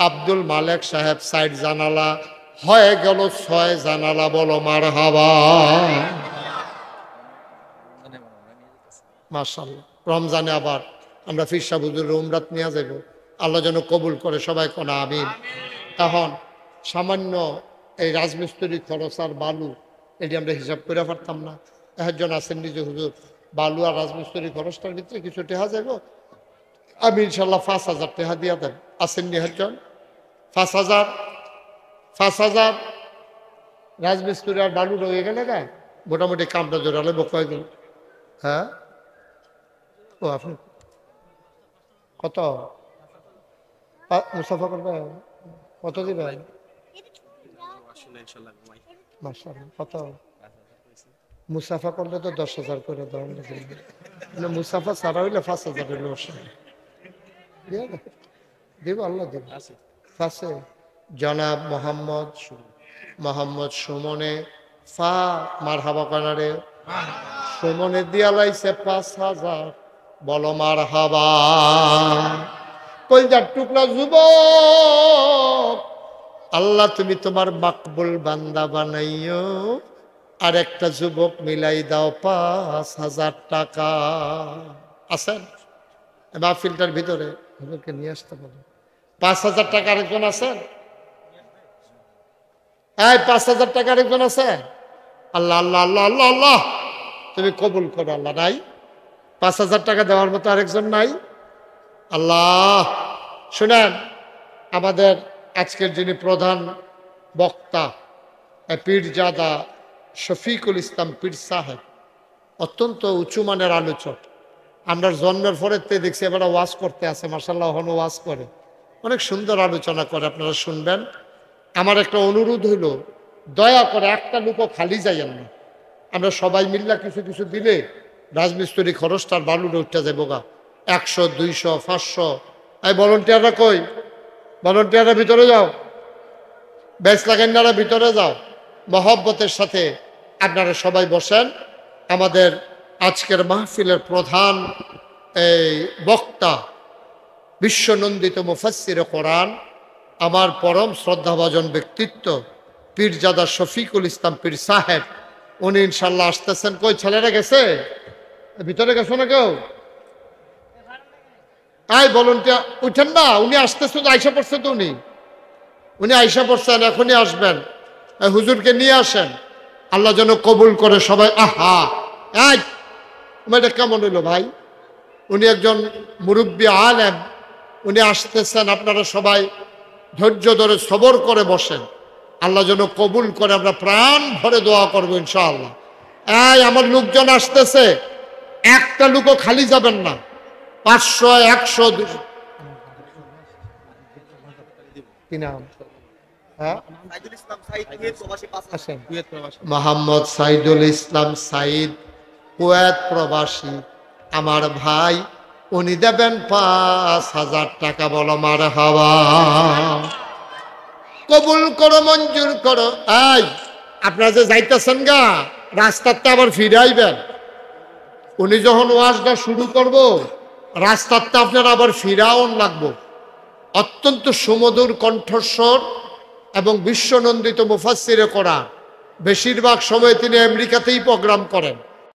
আব্দুল মালেক সাহেব 4 জানালা হয়ে গেল 6 জানালা, বলো মারহাবা। মাশাআল্লাহ, রমজানে আবার আমরা পীর সাহেব হুজুরের উমরাত নিয়ে যাব, আল্লাহ যেন কবুল করে, সবাই কোন আমিন। এখন সামান্য এই রাজমিস্ত্রি খরচ আর বালু, এটি আমরা হিসাব করে পারতাম না। একজন আছেন নিজে, হুজুর বালু আর রাজমিস্ত্রি খরচটার ভিতরে কিছু টেহা যাব, আমি ইনশাল্লাহ 5,000 টাকা দিয়া দেন। আসেননি একজন? 5,000 রাজমিস্ত্রি আর বালু রয়ে গেলে না, মোটামুটি কামটা জোরালে বকায় গেল। হ্যাঁ, ও আপনি কত মুসাফা করবেন? কত দিবেন? কত মুসাফা করলে তো 10,000 করে দেওয়া, মুসাফা ছাড়া হইলে 5,000 হইলে দিব, আল্লাহ দিব। আছে জনাব মোহাম্মদ সুমনে ফা মারহাবা কানারে, সুমনে দিয়া লাইছে 5,000, বলো মারহাবা। কলজার টুকরা যুবক, আল্লাহ তুমি তোমার মাকবুল বান্দা বানাইও, আর একটা যুবক মিলাই দাও 5,000 টাকা। আছেন মাহফিলটার ভিতরে? হুজুরকে নিয়ে আসতে বলো। 5,000 টাকা আরেকজন আছেন? এই 5,000 টাকা আরেকজন আছেন? আল্লাহ আল্লাহ আল্লাহ আল্লাহ আল্লাহ, তুমি কবুল করো আল্লাহ। নাই 5,000 টাকা দেওয়ার মতো আরেকজন নাই? আল্লাহ শুনেন, আমাদের আজকের যিনি প্রধান বক্তা পীরজাদা শফিকুল ইসলাম পীর সাহেব, অত্যন্ত উঁচু মানের আলোচক। আমরা জন্মের পরে দেখছি এবার ওয়াজ করতে আছে, মাশাআল্লাহ হনো ওয়াজ করে, অনেক সুন্দর আলোচনা করে, আপনারা শুনবেন। আমার একটা অনুরোধ হইল, দয়া করে একটা লোকও খালি যাইয়েন না, আমরা সবাই মিল্লা কিছু কিছু দিলে রাজমিস্ত্রি খরচটার বালুর উঠতে যাবো গা। 100, 200, 500। এই ভলেন্টিয়াররা কই? ভলেন্টিয়াররা ভিতরে যাও, বেশ লাগাইনারা ভিতরে যাও, মহব্বতের সাথে আপনারা সবাই বসেন। আমাদের আজকের মাহফিলের প্রধান এই বক্তা, বিশ্বনন্দিত মুফাসসিরে কোরআন, আমার পরম শ্রদ্ধাভাজন ব্যক্তিত্ব পীরজাদা শফিকুল ইসলাম পীর সাহেব, উনি ইনশাল্লাহ আসতেছেন। কই ছেলেরা গেছে? ভিতরে গেছো না কেউ? আই ভলেন্টিয়ার উঠেন না, উনি আসতেছে তো, আইসা পড়ছে তো, উনি আইসা পড়ছেন, এখনই আসবেন। হুজুরকে নিয়ে আসেন, আল্লাহ যেন কবুল করে সবাই। আহা, এটা কেমন হইল ভাই? উনি একজন মুরব্বী আলেম, উনি আসতেছেন, আপনারা সবাই ধৈর্য ধরে সবর করে বসেন, আল্লাহ যেন কবুল করে। আমরা প্রাণ ভরে দোয়া করবো ইনশাআল্লাহ। এই আমার লোকজন আসতেছে, একটা লোকও খালি যাবেন না। 500, 100, 200 কি নাম? মোহাম্মদ সাইদুল ইসলাম সাইদ, কুয়েত প্রবাসী আমার ভাই, উনি দেবেন 5,000 টাকা। বলো মারহাবা। কবুল করো, মঞ্জুর করো। এই আপনারা যে যাইতেছেন গা, রাস্তাতে আবার ফিরে আইবেন। উনি যখন ওয়াজটা শুরু করব, রাস্তাতে আপনার আবার ফিরাওন লাগবো। অত্যন্ত সুমধুর কণ্ঠস্বর এবং বিশ্বনন্দিত মুফাসসিরে কোরআন। বেশিরভাগ সময় তিনি আমেরিকাতেই প্রোগ্রাম করেন।